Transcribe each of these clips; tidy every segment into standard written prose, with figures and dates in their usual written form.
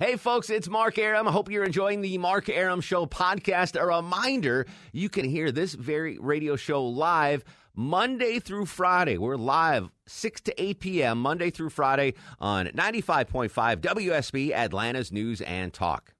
Hey, folks, it's Mark Arum. I hope you're enjoying the Mark Arum Show podcast. A reminder, you can hear this very radio show live Monday through Friday. We're live 6 to 8 p.m. Monday through Friday on 95.5 WSB, Atlanta's News and Talk.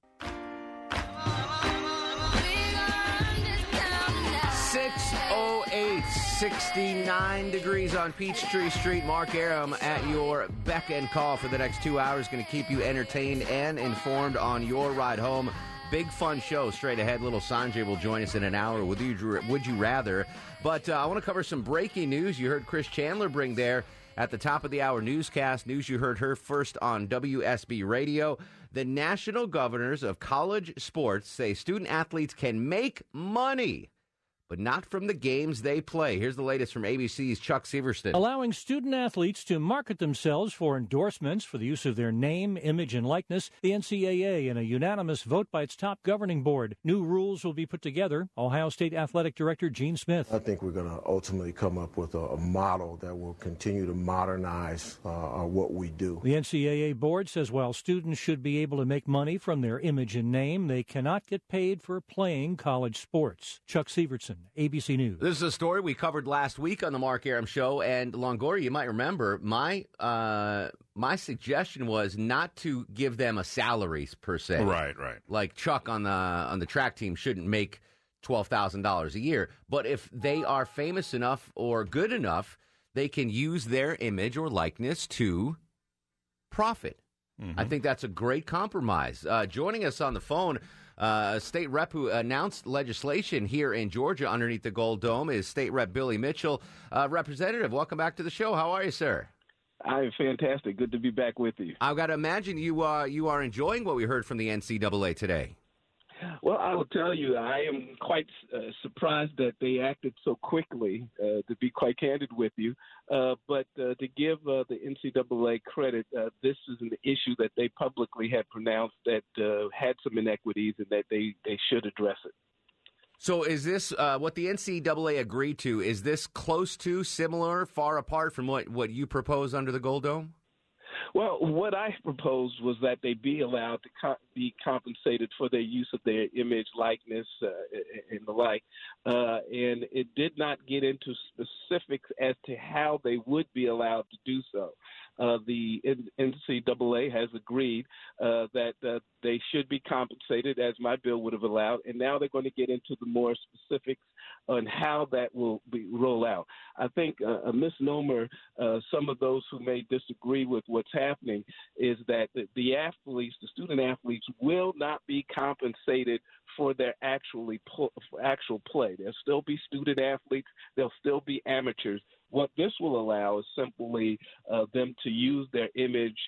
6:08, 69 degrees on Peachtree Street. Mark Arum at your beck and call for the next 2 hours. Going to keep you entertained and informed on your ride home. Big fun show straight ahead. Little Sanjay will join us in an hour with Would You Rather. But I want to cover some breaking news. You heard Chris Chandler bring there at the top of the hour newscast. News you heard her first on WSB Radio. The national governors of college sports say student athletes can make money, but not from the games they play. Here's the latest from ABC's Chuck Severston. Allowing student athletes to market themselves for endorsements for the use of their name, image, and likeness, the NCAA in a unanimous vote by its top governing board. New rules will be put together. Ohio State Athletic Director Gene Smith. I think we're going to ultimately come up with a model that will continue to modernize what we do. The NCAA board says while students should be able to make money from their image and name, they cannot get paid for playing college sports. Chuck Severson, ABC News. This is a story we covered last week on the Mark Arum Show, and Longoria, you might remember, my suggestion was not to give them a salary per se. Right. Like Chuck on the track team shouldn't make $12,000 a year, but if they are famous enough or good enough, they can use their image or likeness to profit. I think that's a great compromise. Joining us on the phone, a state rep who announced legislation here in Georgia underneath the Gold Dome is State Rep Billy Mitchell. Representative, welcome back to the show. How are you, sir? I'm fantastic. Good to be back with you. I've got to imagine you are enjoying what we heard from the NCAA today. Well, I will tell you, I am quite surprised that they acted so quickly, to be quite candid with you. But to give the NCAA credit, this is an issue that they publicly had pronounced that had some inequities and that they should address it. So is this what the NCAA agreed to? Is this close to, similar, far apart from what you propose under the Gold Dome? Well, what I proposed was that they be allowed to be compensated for their use of their image, likeness, and the like. And it did not get into specifics as to how they would be allowed to do so. The NCAA has agreed that they should be compensated, as my bill would have allowed, and now they're going to get into the more specifics on how that will roll out. I think a misnomer, some of those who may disagree with what's happening, is that the athletes, the student athletes, will not be compensated for their actual play. There'll still be student athletes. There'll still be amateurs. What this will allow is simply them to use their image,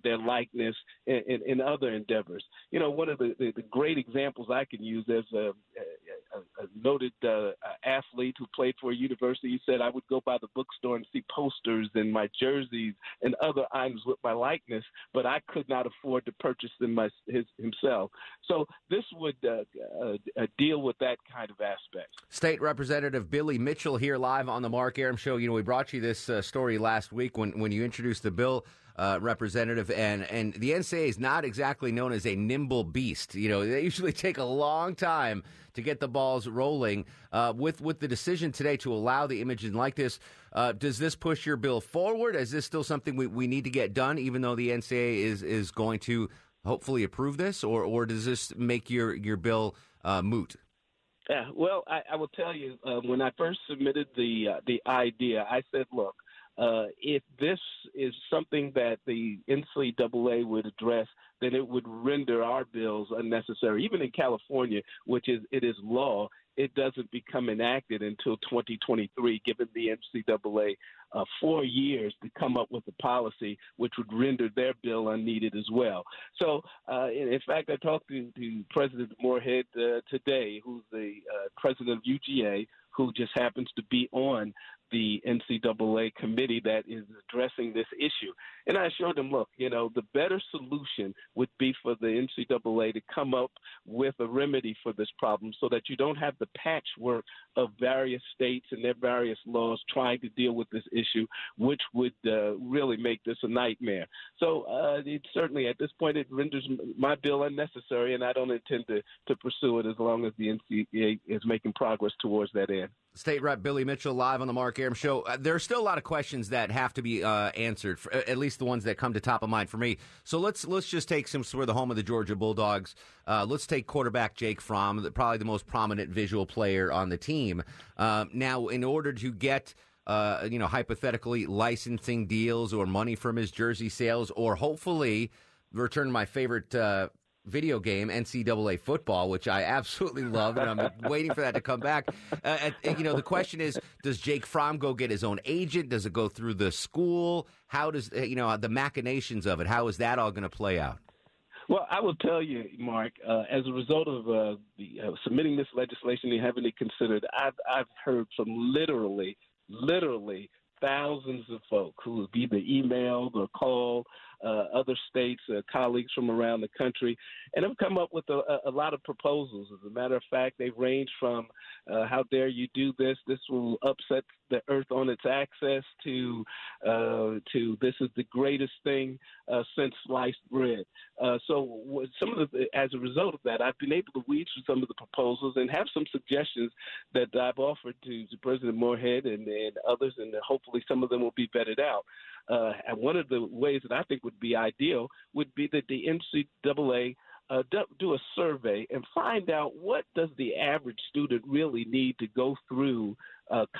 their likeness, in other endeavors. You know, one of the great examples I can use is a noted athlete who played for a university. He said, I would go by the bookstore and see posters and my jerseys and other items with my likeness, but I could not afford to purchase them himself. So this would deal with that kind of aspect. State Representative Billy Mitchell here live on the Mark Arum Show. You know, we brought you this story last week when you introduced the bill, Representative, and the NCAA is not exactly known as a nimble beast. You know, they usually take a long time to get the balls rolling. With the decision today to allow the image and likeness, does this push your bill forward? Is this still something we need to get done, even though the NCAA is going to hopefully approve this, or does this make your bill moot? Yeah, well, I will tell you, when I first submitted the idea, I said, look, if this is something that the NCAA would address, then it would render our bills unnecessary. Even in California, which it is law, it doesn't become enacted until 2023, giving the NCAA 4 years to come up with a policy which would render their bill unneeded as well. So, in fact, I talked to President Moorhead today, who's the president of UGA, who just happens to be on the NCAA committee that is addressing this issue. And I assured them, look, the better solution would be for the NCAA to come up with a remedy for this problem so that you don't have the patchwork of various states and their various laws trying to deal with this issue, which would really make this a nightmare. So it certainly, at this point, it renders my bill unnecessary, and I don't intend to pursue it as long as the NCAA is making progress towards that end. State Rep Billy Mitchell live on the Mark Arum Show. There are still a lot of questions that have to be answered, at least the ones that come to top of mind for me. So let's just take, since we're the home of the Georgia Bulldogs, let's take quarterback Jake Fromm, probably the most prominent visual player on the team. Now, in order to get hypothetically licensing deals or money from his jersey sales, or hopefully return to my favorite video game, NCAA football, which I absolutely love, and I'm waiting for that to come back. The question is, does Jake Fromm go get his own agent? Does it go through the school? How does, the machinations of it, how is that all going to play out? Well, I will tell you, Mark, as a result of submitting this legislation and having it considered, I've heard from literally thousands of folk who have either emailed or called other states, colleagues from around the country, and have come up with a lot of proposals. As a matter of fact, they've ranged from how dare you do this, this will upset the earth on its axis, to this is the greatest thing since sliced bread. So as a result of that, I've been able to weed through some of the proposals and have some suggestions that I've offered to President Moorhead and others, and hopefully some of them will be vetted out. And one of the ways that I think would be ideal would be that the NCAA do a survey and find out what does the average student really need to go through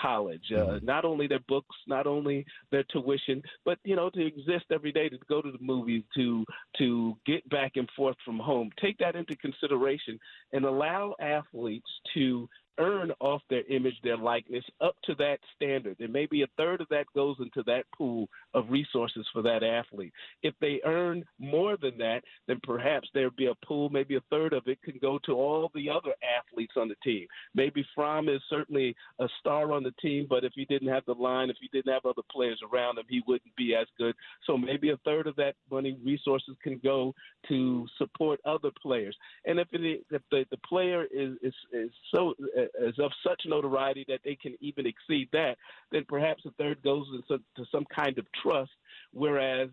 college. Not only their books, not only their tuition, but, to exist every day, to go to the movies, to get back and forth from home. Take that into consideration and allow athletes to earn off their image, their likeness, up to that standard. And maybe a third of that goes into that pool of resources for that athlete. If they earn more than that, then perhaps there'd be a pool, maybe a third of it can go to all the other athletes on the team. Maybe Fromm is certainly a star on the team, but if he didn't have the line, if he didn't have other players around him, he wouldn't be as good. So maybe a third of that money, resources, can go to support other players. And if the player is of such notoriety that they can even exceed that, then perhaps a third goes into some kind of trust, whereas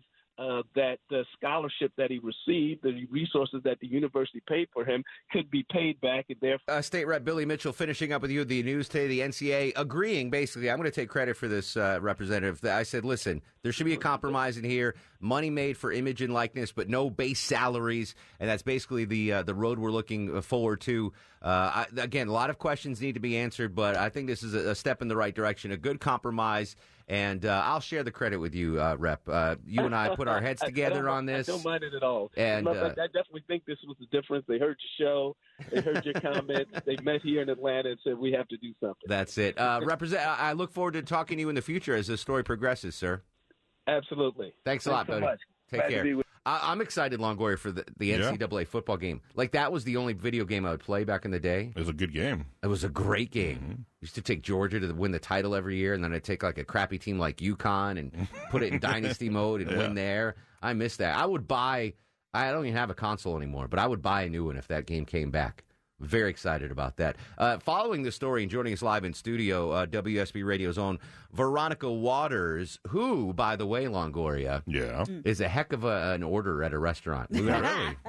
that the scholarship that he received, the resources that the university paid for him, could be paid back. And therefore, State Rep Billy Mitchell, finishing up with you, the news today, the NCAA agreeing, basically, I'm going to take credit for this, Representative. I said, listen, there should be a compromise in here, money made for image and likeness, but no base salaries, and that's basically the road we're looking forward to. Again, a lot of questions need to be answered, but I think this is a step in the right direction, a good compromise. And I'll share the credit with you, Rep. You and I put our heads together on this. I don't mind it at all. And I definitely think this was the difference. They heard your show. They heard your comments. They met here in Atlanta and said, we have to do something. That's it. I look forward to talking to you in the future as this story progresses, sir. Absolutely. Thanks a lot, buddy. Much. Take Glad care. I'm excited, Longoria, for the NCAA football game. Like, that was the only video game I would play back in the day. It was a good game. It was a great game. Mm-hmm. Used to take Georgia to win the title every year, and then I'd take like a crappy team like UConn and put it in dynasty mode and win there. I miss that. I would buy. I don't even have a console anymore, but I would buy a new one if that game came back. Very excited about that. Following the story and joining us live in studio, WSB Radio's own Veronica Waters, who, by the way, Longoria, is a heck of an order at a restaurant. We went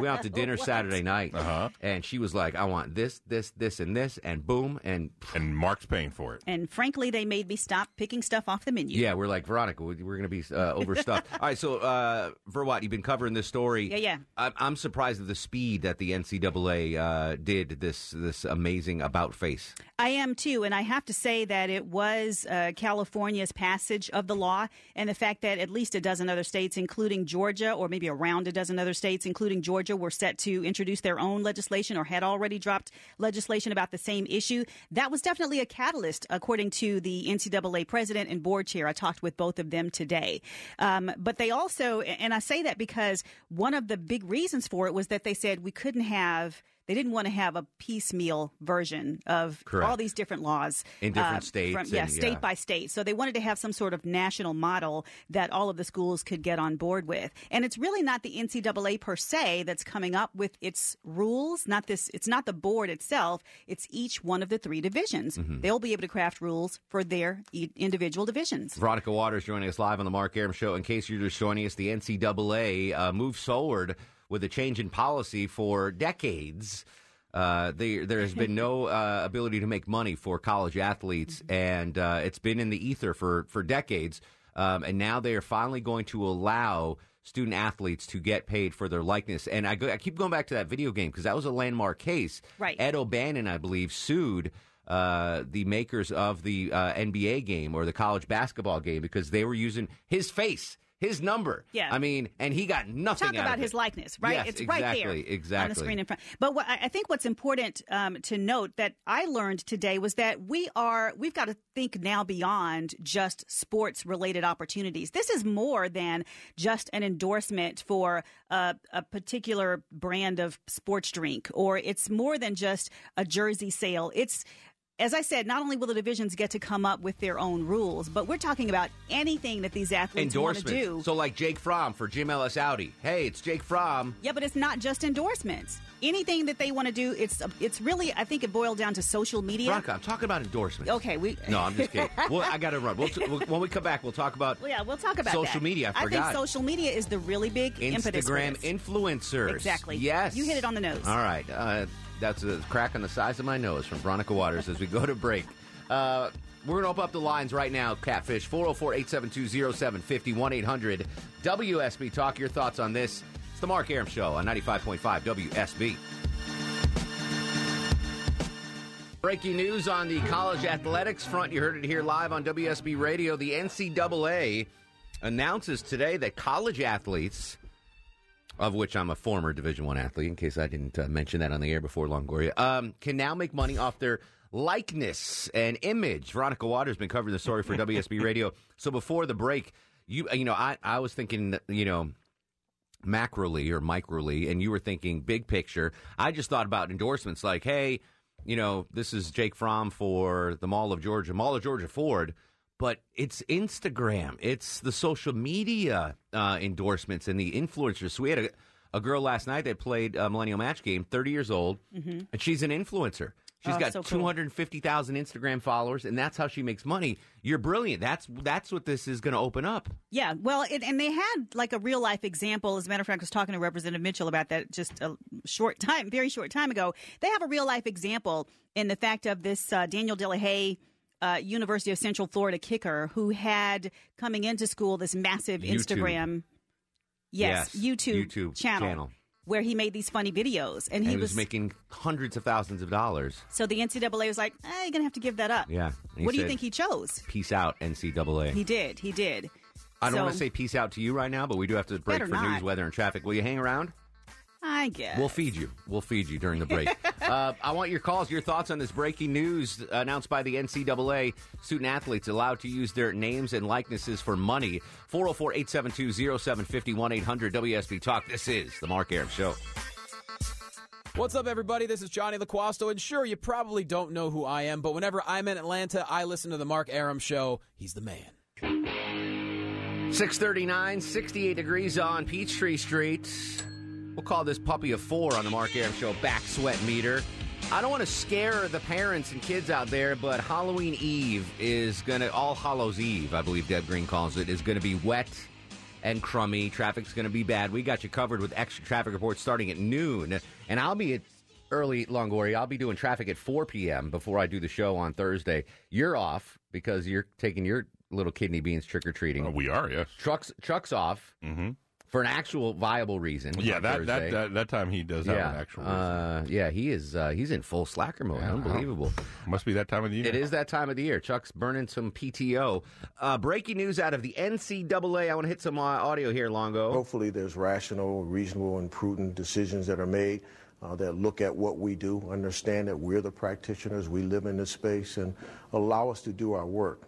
out to dinner Saturday night, and she was like, I want this, and this, and boom. And Mark's paying for it. And frankly, they made me stop picking stuff off the menu. Yeah, we're like, Veronica, we're going to be overstuffed. All right, so, Verwatt, you've been covering this story. Yeah. I'm surprised at the speed that the NCAA did this amazing about face. I am too, and I have to say that it was California's passage of the law, and the fact that at least a dozen other states, including Georgia, or maybe around a dozen other states, including Georgia, were set to introduce their own legislation or had already dropped legislation about the same issue. That was definitely a catalyst, according to the NCAA president and board chair. I talked with both of them today. But they also, and I say that because one of the big reasons for it was that they said we couldn't have they didn't want to have a piecemeal version of all these different laws in different states. State by state. So they wanted to have some sort of national model that all of the schools could get on board with. And it's really not the NCAA per se that's coming up with its rules. It's not the board itself. It's each one of the 3 divisions. They'll be able to craft rules for their individual divisions. Veronica Waters joining us live on the Mark Arum Show. In case you're just joining us, the NCAA moves forward with a change in policy for decades. There has been no ability to make money for college athletes, and it's been in the ether for decades. And now they are finally going to allow student athletes to get paid for their likeness. And I keep going back to that video game because that was a landmark case. Right. Ed O'Bannon, I believe, sued the makers of the NBA game or the college basketball game because they were using his face, his number. Yeah. I mean, and he got nothing Talk out about of it. his likeness, right? Yes, it's exactly, right there on the screen in front. But I think what's important to note that I learned today was that we've got to think now beyond just sports-related opportunities. This is more than just an endorsement for a particular brand of sports drink, or it's more than just a jersey sale. It's, as I said, not only will the divisions get to come up with their own rules, but we're talking about anything that these athletes want to do. So like Jake Fromm for Jim Ellis Audi. Hey, it's Jake Fromm. Yeah, but it's not just endorsements. Anything that they want to do, it's really, I think it boiled down to social media. Veronica, I'm talking about endorsements. Okay. No, I'm just kidding. Well, I got to run. When we come back, we'll talk about we'll talk about social media. I forgot. think social media is the really big impetus for Instagram this. influencers. Exactly. Yes. You hit it on the nose. All right. That's a crack on the size of my nose from Veronica Waters as we go to break. We're going to open up the lines right now, Catfish. 404-872-0750, 1-800-WSB. Talk your thoughts on this. It's the Mark Arum Show on 95.5 WSB. Breaking news on the college athletics front. You heard it here live on WSB Radio. The NCAA announces today that college athletes, of which I'm a former Division I athlete, in case I didn't mention that on the air before, Longoria, can now make money off their likeness and image. Veronica Waters has been covering the story for WSB Radio. So before the break, I was thinking, macroly or microly, and you were thinking big picture. I just thought about endorsements like, hey, this is Jake Fromm for the Mall of Georgia Ford. But it's Instagram. It's the social media endorsements and the influencers. So we had a girl last night that played a Millennial Match Game, 30 years old, and she's an influencer. She's got 250,000 Instagram followers, and that's how she makes money. You're brilliant. That's what this is going to open up. Yeah, well, and they had like a real life example. As a matter of fact, I was talking to Representative Mitchell about that just a very short time ago. They have a real life example in the fact of this Daniel Delahaye, University of Central Florida kicker, who had coming into school this massive Instagram, YouTube channel where he made these funny videos, and he was making hundreds of thousands of dollars. So the NCAA was like, "You're gonna have to give that up." Yeah. What do you think he chose? Peace out, NCAA. He did. I don't want to say peace out to you right now, but we do have to break for news, weather, and traffic. Will you hang around? I guess. We'll feed you during the break. I want your calls, your thoughts on this breaking news announced by the NCAA. Student athletes allowed to use their names and likenesses for money. 404-872-0750, 1-800-WSB Talk. This is the Mark Arum Show. What's up, everybody? This is Johnny LaQuasto, and sure, you probably don't know who I am, but whenever I'm in Atlanta, I listen to the Mark Arum Show. He's the man. 639, 68 degrees on Peachtree Street. We'll call this puppy a 4 on the Mark Arum Show back sweat meter. I don't want to scare the parents and kids out there, but Halloween Eve is going to, All Hallows Eve, I believe Deb Green calls it, is going to be wet and crummy. Traffic's going to be bad. We got you covered with extra traffic reports starting at noon. And I'll be at early, Longoria. I'll be doing traffic at 4 p.m. before I do the show on Thursday. You're off because you're taking your little kidney beans trick-or-treating. We are, yes. Chuck's off. Mm-hmm. For an actual viable reason. Yeah, that time he does have an actual reason. Yeah, he is. He's in full slacker mode. Yeah, unbelievable. Must be that time of the year. It is that time of the year. Chuck's burning some PTO. Breaking news out of the NCAA. I want to hit some audio here, Longo. Hopefully there's rational, reasonable, and prudent decisions that are made that look at what we do, understand that we're the practitioners, we live in this space, and allow us to do our work.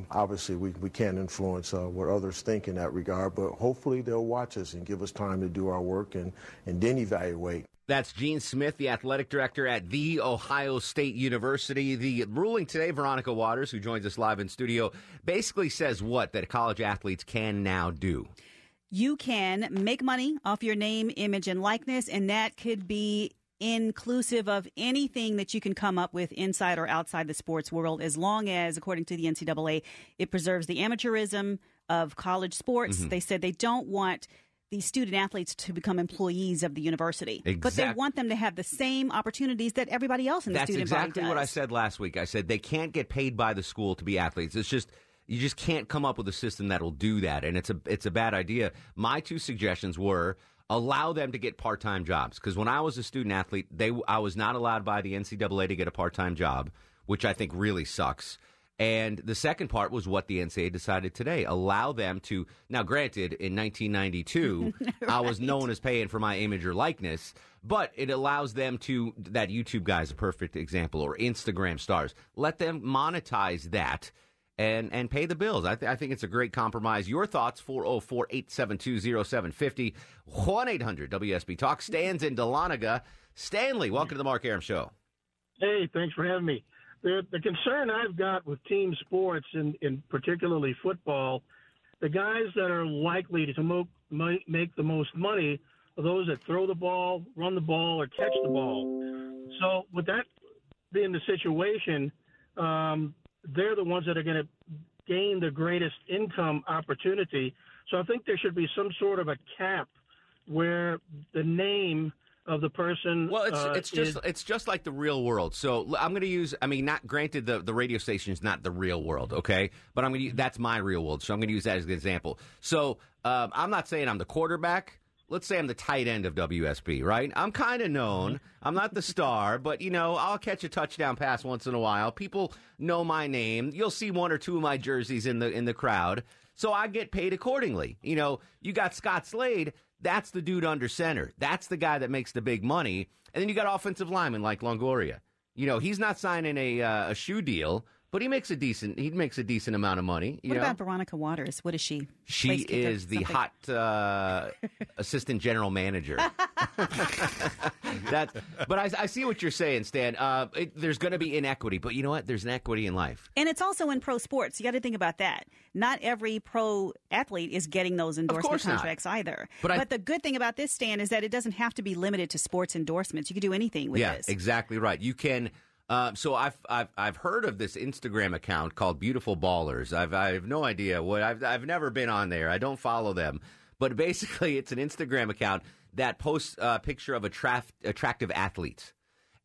Obviously, we can't influence what others think in that regard, but hopefully they'll watch us and give us time to do our work and then evaluate. That's Gene Smith, the athletic director at The Ohio State University. The ruling today, Veronica Waters, who joins us live in studio, basically says what that college athletes can now do. You can make money off your name, image, and likeness, and that could be inclusive of anything that you can come up with inside or outside the sports world, as long as, according to the NCAA, it preserves the amateurism of college sports. They said they don't want these student athletes to become employees of the university. But they want them to have the same opportunities that everybody else in the student body does. That's exactly what I said last week. I said they can't get paid by the school to be athletes. It's just you just can't come up with a system that will do that, and it's a bad idea. My two suggestions were allow them to get part-time jobs, because when I was a student athlete, I was not allowed by the NCAA to get a part-time job, which I think really sucks. And the second part was what the NCAA decided today. Allow them to, now granted, in 1992, right. I was known as paying for my image or likeness, but it allows them to, that YouTube guy is a perfect example, or Instagram stars, let them monetize that and pay the bills. I think it's a great compromise. Your thoughts, 404-872-0750, 1-800-WSB-TALK. Stan's in Dahlonega. Stanley, welcome to the Mark Arum Show. Hey, thanks for having me. The concern I've got with team sports, in particularly football, the guys that are likely to make the most money are those that throw the ball, run the ball, or catch the ball. So with that being the situation, they're the ones that are going to gain the greatest income opportunity. So I think there should be some sort of a cap where the name of the person. Well, it's just like the real world. So I'm going to use. I mean, not granted, the radio station is not the real world, okay? But I'm going to that's my real world. So I'm going to use that as an example. So I'm not saying I'm the quarterback. Let's say I'm the tight end of WSB, right? I'm kind of known. I'm not the star, but, I'll catch a touchdown pass once in a while. People know my name. You'll see one or two of my jerseys in the crowd. So I get paid accordingly. You got Scott Slade. That's the dude under center. That's the guy that makes the big money. And then you got offensive linemen like Longoria. He's not signing a shoe deal, but he makes a decent amount of mony. What about Veronica Waters? What is she? She is the hot assistant general manager. But I see what you're saying, Stan. There's going to be inequity, but you know what? There's an equity in life. And it's also in pro sports. You got to think about that. Not every pro athlete is getting those endorsement contracts either. But the good thing about this, Stan, is that it doesn't have to be limited to sports endorsements. You can do anything with this. Yeah, exactly right. You can. So I've heard of this Instagram account called Beautiful Ballers. I have no idea what I've never been on there. I don't follow them, but basically it's an Instagram account that posts a picture of attractive athletes.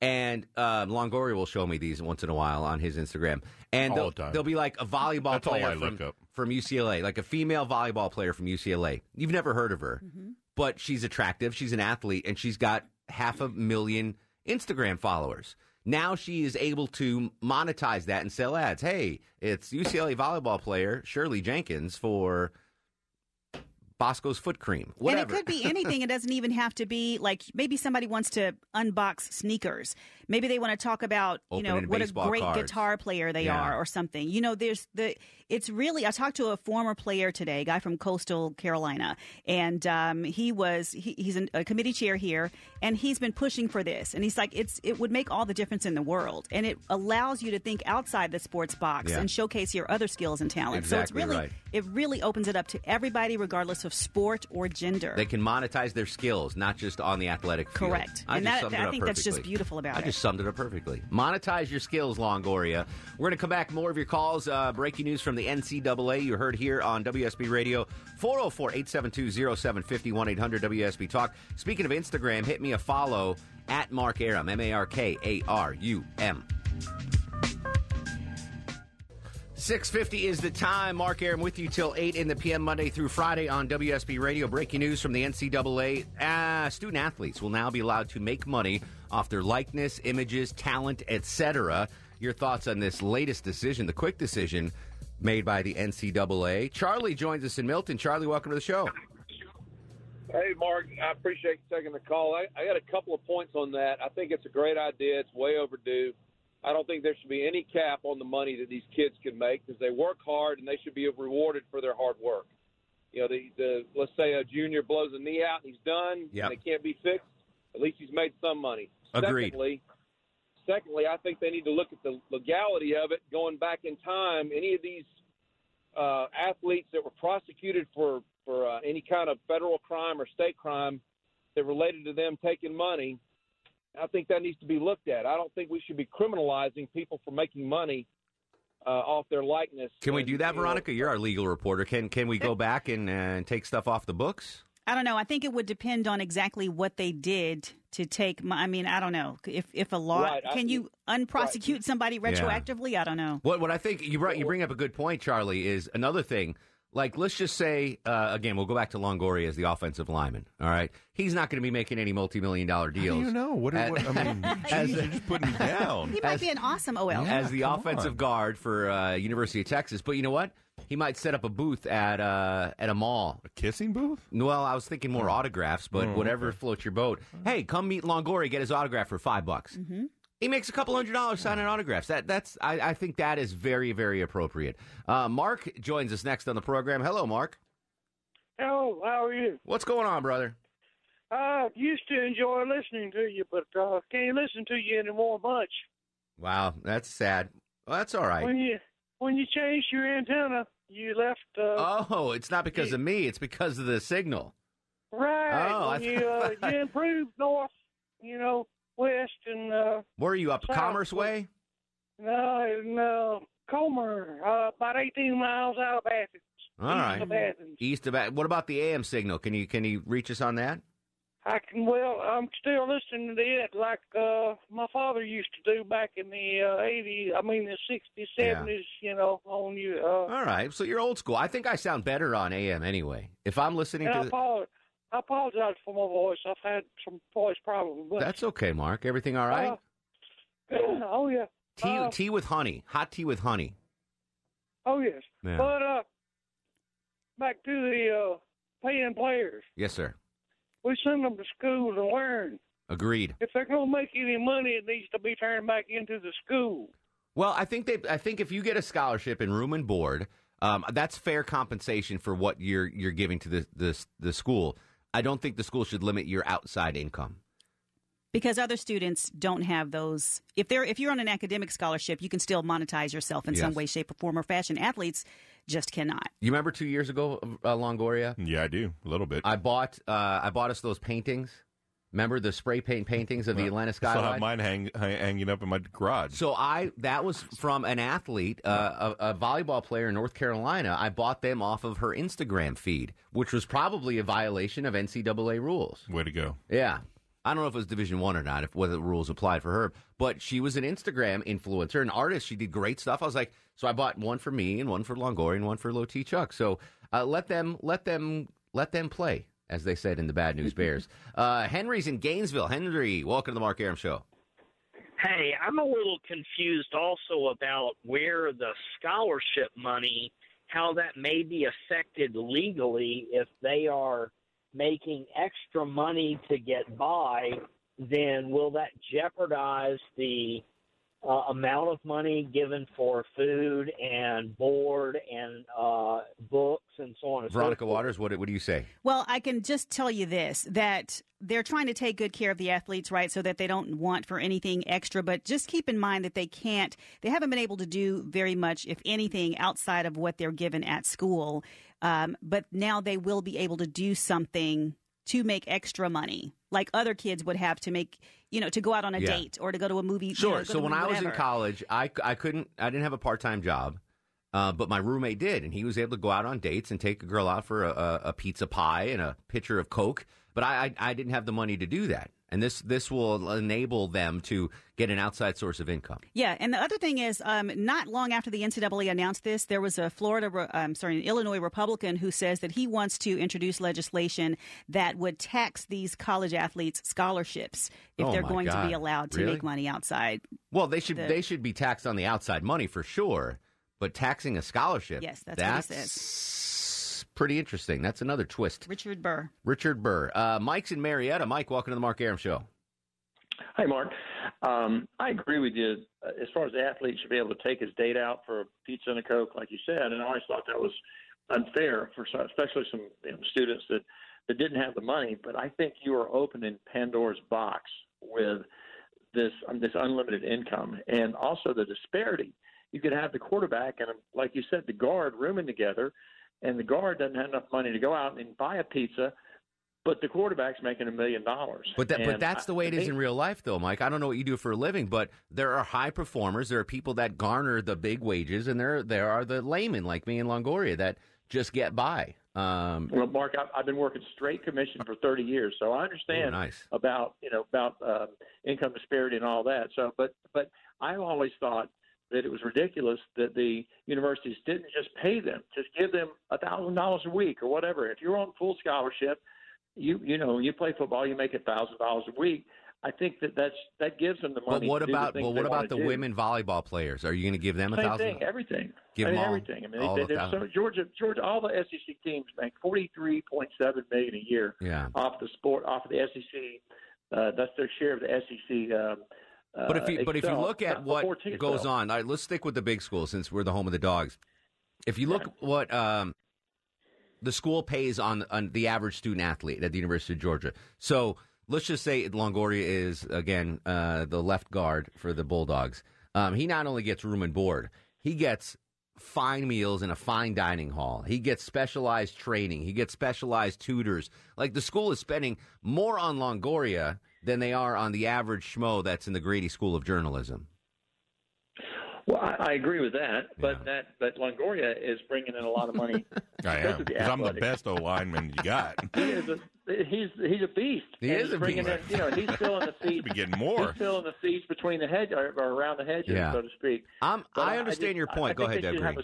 And Longoria will show me these once in a while on his Instagram, and they'll be like a volleyball player from UCLA, like a female volleyball player from UCLA. You've never heard of her, but she's attractive. She's an athlete, and she's got 500,000 Instagram followers. Now she is able to monetize that and sell ads. Hey, it's UCLA volleyball player Shirley Jenkins for Bosco's foot cream. Whatever. And it could be anything. It doesn't even have to be like maybe somebody wants to unbox sneakers. Maybe they want to talk about, what a great guitar player they are or something. It's really, I talked to a former player today, a guy from Coastal Carolina, and he's a committee chair here, and he's been pushing for this. And he's like, it would make all the difference in the world. And it allows you to think outside the sports box and showcase your other skills and talents. Exactly, so it's really, it really opens it up to everybody, regardless of sport or gender. They can monetize their skills, not just on the athletic field. Correct. I think that's just beautiful about it. I just summed it up perfectly. Monetize your skills, Longoria. We're going to come back. More of your calls. Breaking news from the NCAA. You heard here on WSB Radio. 404-872-0750, 1-800-WSB-TALK. Speaking of Instagram, hit me a follow at Mark Arum, MarkArum. 6:50 is the time. Mark Arum with you till 8 in the p.m. Monday through Friday on WSB Radio. Breaking news from the NCAA. Student athletes will now be allowed to make money off their likeness, images, talent, etc. Your thoughts on this latest decision, the quick decision made by the NCAA. Charlie joins us in Milton. Charlie, welcome to the show. Hey, Mark, I appreciate you taking the call. I got a couple of points on that. I think it's a great idea. It's way overdue. I don't think there should be any cap on the money that these kids can make because they work hard and they should be rewarded for their hard work. Let's say a junior blows a knee out and he's done and it can't be fixed. At least he's made some money. Agreed. Secondly, I think they need to look at the legality of it going back in time. Any of these athletes that were prosecuted for any kind of federal crime or state crime that related to them taking money, I think that needs to be looked at. I don't think we should be criminalizing people for making money off their likeness. Can we do that, Veronica? You're our legal reporter. Can we go back and take stuff off the books? I don't know. I think it would depend on exactly what they did to take. I mean, I don't know if a law. Right. Can you unprosecute somebody retroactively? Yeah. I don't know. What I think you bring up a good point, Charlie, is another thing. Like, let's just say, again, we'll go back to Longoria as the offensive lineman, all right? He's not going to be making any multi-million-dollar deals. How do you know? You're just putting me down. He might be an awesome OL. As the offensive guard for University of Texas. But you know what? He might set up a booth at a mall. A kissing booth? Well, I was thinking more autographs, but whatever floats your boat. Hey, come meet Longoria, get his autograph for $5. Mm-hmm. He makes a couple $100 signing autographs. I think that is very, very appropriate. Mark joins us next on the program. Hello, Mark. Hello, how are you? What's going on, brother? I used to enjoy listening to you, but can't listen to you anymore much. Wow, that's sad. Well, that's all right. When you changed your antenna, you left. Oh, it's not because of me. It's because of the signal. Right. Oh, you improved north, west and where are you, up south. Commerce Way? No, Comer, about 18 miles out of Athens. All right. East of Athens. What about the AM signal? Can you reach us on that? I can. Well, I'm still listening to it like my father used to do back in the 80s. I mean the 60s, 70s. On you. All right. So you're old school. I think I sound better on AM anyway. If I'm listening to. I apologize for my voice. I've had some voice problems. But, that's okay, Mark. Everything all right? Oh, yeah. Tea with honey. Hot tea with honey. Oh, yes. Yeah. But back to the paying players. Yes, sir. We send them to school to learn. Agreed. If they're going to make any money, it needs to be turned back into the school. Well, I think if you get a scholarship in room and board, that's fair compensation for what you're giving to the school. I don't think the school should limit your outside income. Because other students don't have those. If you're on an academic scholarship, you can still monetize yourself in some way, shape, or form or fashion. Athletes just cannot. You remember 2 years ago, Longoria? Yeah, I do. A little bit. I bought us those paintings. Remember the spray paint paintings of the Atlanta skyline? I still have mine hanging up in my garage. So that was from an athlete, a volleyball player in North Carolina. I bought them off of her Instagram feed, which was probably a violation of NCAA rules. Way to go. Yeah. I don't know if it was Division I or not, whether the rules applied for her, but she was an Instagram influencer, an artist. She did great stuff. I was like, so I bought one for me and one for Longoria and one for Low T Chuck. So let them play, as they said in the Bad News Bears. Henry's in Gainesville. Henry, welcome to the Mark Arum Show. Hey, I'm a little confused also about where the scholarship money, how that may be affected legally if they are making extra money to get by. Then will that jeopardize the amount of money given for food and board and books and so on and Veronica so forth? Waters, what do you say? Well, I can just tell you this, that they're trying to take good care of the athletes, right, so that they don't want for anything extra. But just keep in mind that they haven't been able to do very much, if anything, outside of what they're given at school. But now they will be able to do something to make extra money, like other kids would have to make, to go out on a date or to go to a movie. Sure. So when I was in college, I didn't have a part-time job, but my roommate did, and he was able to go out on dates and take a girl out for a pizza pie and a pitcher of Coke. But I didn't have the money to do that. And this will enable them to get an outside source of income. Yeah, and the other thing is, not long after the NCAA announced this, there was an Illinois Republican who says that he wants to introduce legislation that would tax these college athletes' scholarships if they're going to be allowed to make money outside. Well, they should be taxed on the outside money for sure, but taxing a scholarship, yes, that's what he says. Pretty interesting. That's another twist. Richard Burr. Mike's in Marietta. Mike, welcome to the Mark Arum Show. Hi, Mark. I agree with you as far as the athlete should be able to take his date out for a pizza and a Coke, like you said, and I always thought that was unfair for especially some students that didn't have the money. But I think you are opening Pandora's box with this unlimited income, and also the disparity. You could have the quarterback and, like you said, the guard rooming together, and the guard doesn't have enough money to go out and buy a pizza, but the quarterback's making $1 million. But that's the way it is in real life, though, Mike. I don't know what you do for a living, but there are high performers. There are people that garner the big wages, and there are the laymen like me in Longoria that just get by. Well, Mark, I've been working straight commission for 30 years, so I understand about income disparity and all that. So, but I always thought that it was ridiculous that the universities didn't just pay them, just give them $1,000 a week or whatever. If you're on full scholarship, you play football, you make $1,000 a week. I think that gives them the money. But what about the women volleyball players? Are you going to give them $1,000? Same thing, everything. Give them all, everything. Georgia, all the SEC teams make $43.7 million a year off the SEC. That's their share of the SEC. But if you look at what goes on, all right, let's stick with the big school since we're the home of the Dogs. If you look at what the school pays on the average student athlete at the University of Georgia, so let's just say Longoria is, again, the left guard for the Bulldogs. He not only gets room and board, he gets fine meals in a fine dining hall. He gets specialized training. He gets specialized tutors. Like, the school is spending more on Longoria than they are on the average schmo that's in the Grady School of Journalism. Well, I agree with that, but Longoria is bringing in a lot of money. I am, because I'm the best O-lineman you got. He's a beast. He is a beast. He's filling the seats. Be getting more. He's filling the seats between the hedge or around the hedges, so to speak. I understand your point. Go ahead, Deborah.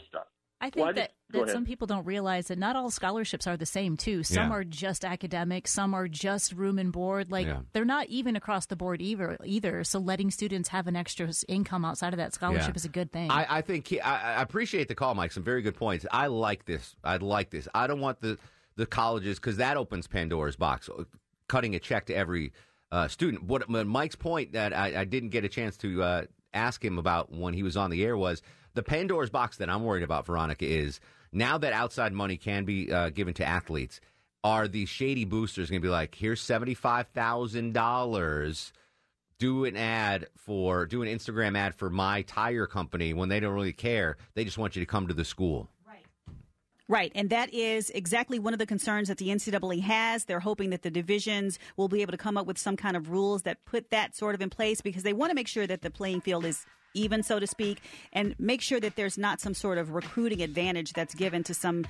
I think that some people don't realize that not all scholarships are the same, too. Some are just academic. Some are just room and board. They're not even across the board either. So letting students have an extra income outside of that scholarship is a good thing. I think I appreciate the call, Mike. Some very good points. I like this. I don't want the colleges, because that opens Pandora's box, cutting a check to every student. But Mike's point that I didn't get a chance to ask him about when he was on the air was the Pandora's box that I'm worried about, Veronica, is now that outside money can be given to athletes, are these shady boosters going to be like, here's $75,000, do an Instagram ad for my tire company, when they don't really care. They just want you to come to the school. Right, and that is exactly one of the concerns that the NCAA has. They're hoping that the divisions will be able to come up with some kind of rules that put that sort of in place, because they want to make sure that the playing field is even, so to speak, and make sure that there's not some sort of recruiting advantage that's given to some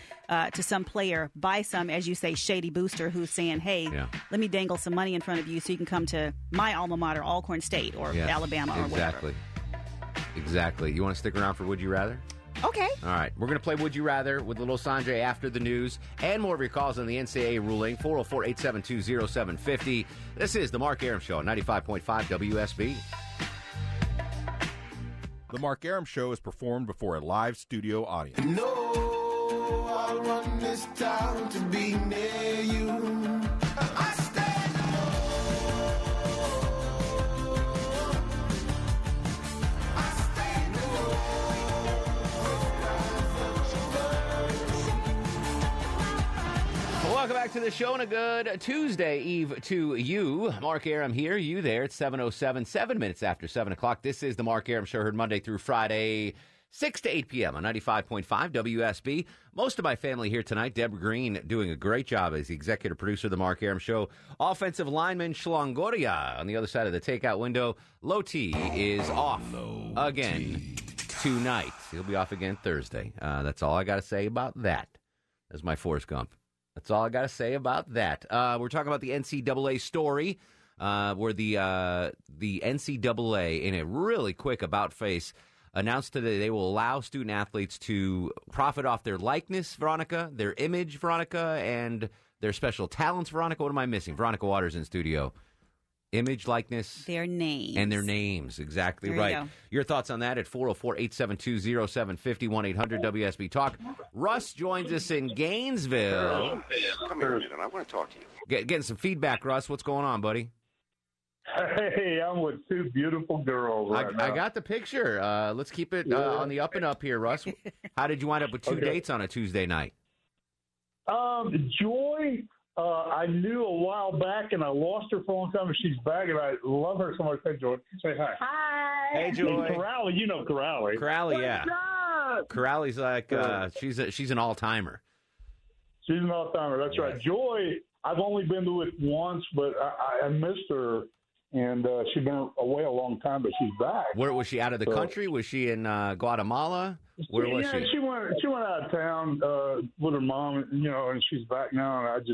player by some, as you say, shady booster who's saying, hey, let me dangle some money in front of you so you can come to my alma mater, Alcorn State or Alabama or whatever. Exactly. You want to stick around for Would You Rather? Okay. All right. We're going to play Would You Rather with Lil Sanay after the news and more of your calls on the NCAA ruling, 404-872-0750. This is The Mark Arum Show on 95.5 WSB. The Mark Arum Show is performed before a live studio audience. No, I want this town to be near you. I stand alone. I stand Well, welcome back to the show and a good Tuesday Eve to you. Mark Arum here, you there. It's 7:07, 7 minutes after 7 o'clock. This is the Mark Arum Show, heard Monday through Friday, 6 to 8 p.m. on 95.5 WSB. Most of my family here tonight. Deborah Green doing a great job as the executive producer of the Mark Arum Show. Offensive lineman Longoria on the other side of the takeout window. Low T is off again tonight. He'll be off again Thursday. That's all I got to say about that. That's my Forrest Gump. That's all I got to say about that. We're talking about the NCAA story, where the NCAA, in a really quick about-face, announced today they will allow student-athletes to profit off their likeness, Veronica, their image, Veronica, and their special talents, Veronica. What am I missing? Veronica Waters in studio. Image, likeness. Their names. And their names. Exactly there right. You go. Your thoughts on that at 404-872-0750, 1-800-WSB Talk. Russ joins us in Gainesville. Come here a minute. I want to talk to you. Getting some feedback, Russ. What's going on, buddy? Hey, I'm with two beautiful girls right now. I got the picture. Let's keep it on the up and up here, Russ. How did you wind up with two dates on a Tuesday night? Joy, I knew a while back, and I lost her for a long time, and she's back, and I love her so much. Hey, Joy. Say hi. Hi. Hey, Joy. And Corrali, you know Corrali. Corrali, yeah. What's up? Corrali's like she's an all-timer. She's an all-timer. That's right. Joy, I've only been to it once, but I missed her, and she's been away a long time, but she's back. Where was she? Out of the country? Was she in Guatemala? Where was she? She went out of town with her mom, and she's back now, and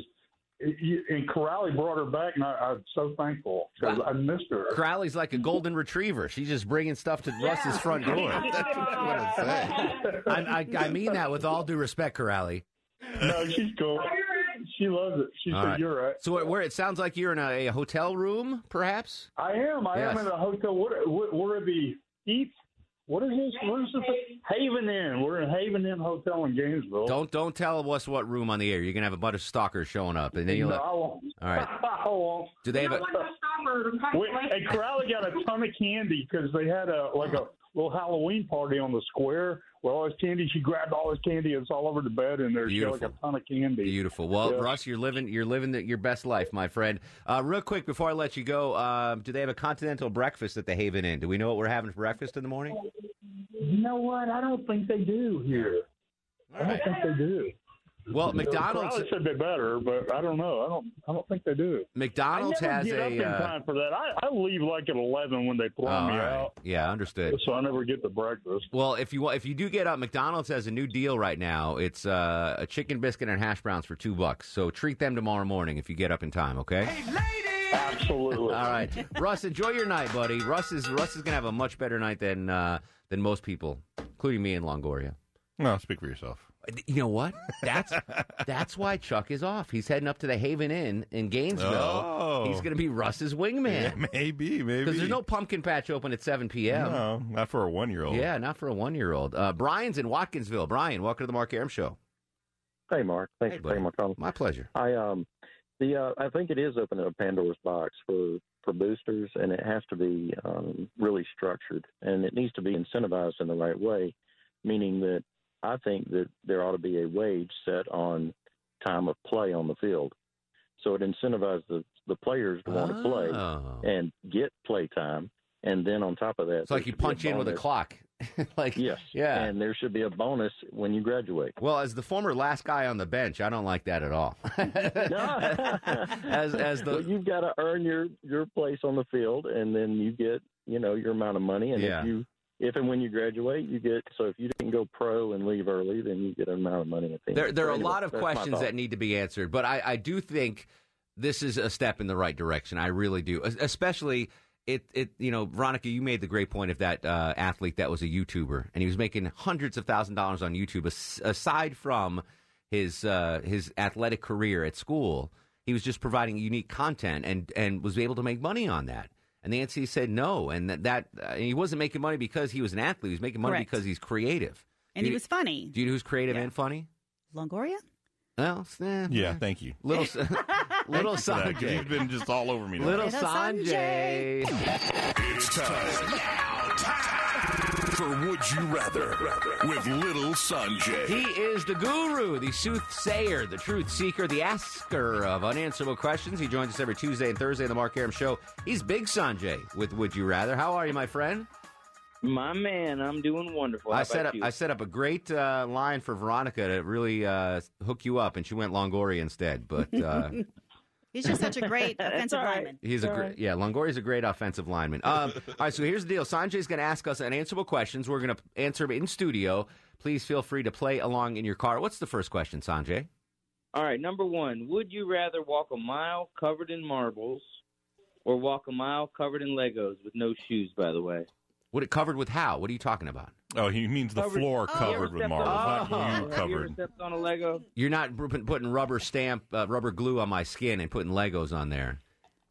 and Corrali brought her back, and I'm so thankful because I missed her. Corrali's like a golden retriever. She's just bringing stuff to Russ's front door. That's what I say. I mean that with all due respect, Corrali. No, she's cool. She loves it. She said, "You're right." So where it sounds like you're in a hotel room, perhaps? I am. I am in a hotel. We're at the Eats. What is this? What is this? Haven Inn. We're in Haven Inn Hotel in Gainesville. Don't tell us what room on the air. You're gonna have a bunch of stalkers showing up, and then you'll. No, I won't. All right. I won't. Do they have a? And Corrali got a ton of candy because they had a little Halloween party on the square with all his candy. She grabbed all his candy. It's all over the bed, and there's like a ton of candy. Beautiful. Well, Russ, you're living your best life, my friend. Real quick before I let you go, do they have a continental breakfast at the Haven Inn? Do we know what we're having for breakfast in the morning? You know what? I don't think they do here. I don't think they do. Well, McDonald's Corrali said they better, but I don't know. I don't think they do. McDonald's has get up in time for that. I leave like at 11 when they fly me out. Yeah, understood. So I never get the breakfast. Well, if you do get up, McDonald's has a new deal right now. It's a chicken biscuit and hash browns for $2. So treat them tomorrow morning if you get up in time. Okay. Hey, ladies! Absolutely. All right, Russ, enjoy your night, buddy. Russ is gonna have a much better night than most people, including me in Longoria. No, speak for yourself. You know what? That's why Chuck is off. He's heading up to the Haven Inn in Gainesville. Oh. He's going to be Russ's wingman. Yeah, maybe. Because there's no pumpkin patch open at 7 p.m. No, not for a 1-year-old. Yeah, not for a 1-year-old. Brian's in Watkinsville. Brian, welcome to the Mark Arum Show. Hey, Mark. Thanks for taking my call. My pleasure. I think it is opening a Pandora's box for boosters, and it has to be really structured, and it needs to be incentivized in the right way, meaning that I think that there ought to be a wage set on time of play on the field. So it incentivizes the players to want to play and get play time. And then on top of that, it's like you punch in with a clock. Yes. Yeah. And there should be a bonus when you graduate. Well, as the former last guy on the bench, I don't like that at all. Well, you've got to earn your place on the field, and then you get, your amount of money. And if and when you graduate, you get, so if you didn't go pro and leave early, then you get an amount of money at the end. There are a lot of questions that need to be answered, but I do think this is a step in the right direction. I really do. Especially, Veronica, you made the great point of that athlete that was a YouTuber, and he was making hundreds of thousands of dollars on YouTube. Aside from his athletic career at school, he was just providing unique content and was able to make money on that. And the NCAA said no, and that he wasn't making money because he was an athlete. He was making money because he's creative. And he was funny. Do you know who's creative and funny? Longoria? Well, yeah, thank you. Little Sanjay. He's been just all over me now. Little Sanjay. It's time for Would You Rather with Little Sanjay. He is the guru, the soothsayer, the truth seeker, the asker of unanswerable questions. He joins us every Tuesday and Thursday on the Mark Arum Show. He's Big Sanjay with Would You Rather. How are you, my friend? My man, I'm doing wonderful. How about you? I set up a great line for Veronica to really hook you up, and she went Longoria instead. But he's just such a great offensive lineman. Longoria's a great offensive lineman. All right, so here's the deal. Sanjay's going to ask us unanswerable questions. We're going to answer them in studio. Please feel free to play along in your car. What's the first question, Sanjay? All right, number one, would you rather walk a mile covered in marbles or walk a mile covered in Legos with no shoes, by the way? What it covered with how? What are you talking about? Oh, he means the floor covered with marbles, not you covered. Have you ever stepped on a Lego? You're not putting rubber glue on my skin and putting Legos on there.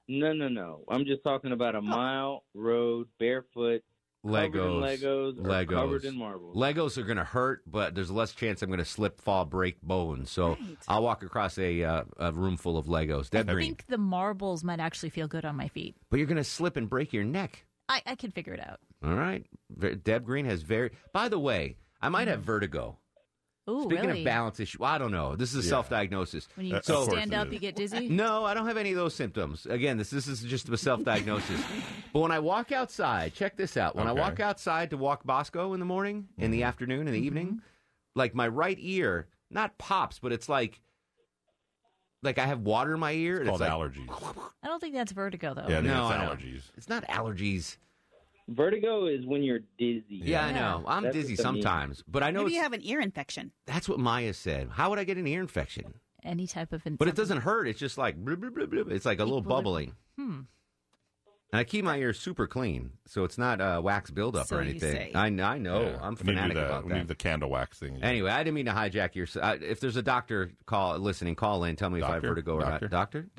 No. I'm just talking about a mile road, barefoot, Legos, covered in marbles. Legos are going to hurt, but there's less chance I'm going to slip, fall, break bones. So I'll walk across a room full of Legos. I think the marbles might actually feel good on my feet. But you're going to slip and break your neck. I can figure it out. All right. Deb Green has By the way, I might have vertigo. Ooh, Speaking really? of balance issue, I don't know. This is a self-diagnosis. When you stand up, you get dizzy? No, I don't have any of those symptoms. Again, this is just a self-diagnosis. But when I walk outside, check this out. When I walk outside to walk Bosco in the morning, in the afternoon, in the evening, like my right ear, not pops, but it's like I have water in my ear. It's called like, allergies. I don't think that's vertigo, though. Yeah, no, it's allergies. It's not allergies. Vertigo is when you're dizzy. Yeah, I know. I'm That's dizzy what that means. sometimes, but I know Maybe you have an ear infection. that's what Maya said. How would I get an ear infection? Any type of infection. But it doesn't hurt. It's just like blub, blub, blub, blub. It's like a little bubbling. And I keep my ears super clean, so it's not wax buildup So or you anything. say. I know. Yeah. I'm We need fanatic the- about we that. need the candle wax thing. Anyway, I didn't mean to hijack your. If there's a doctor listening, call in. Tell me if I have vertigo or not. Doctor.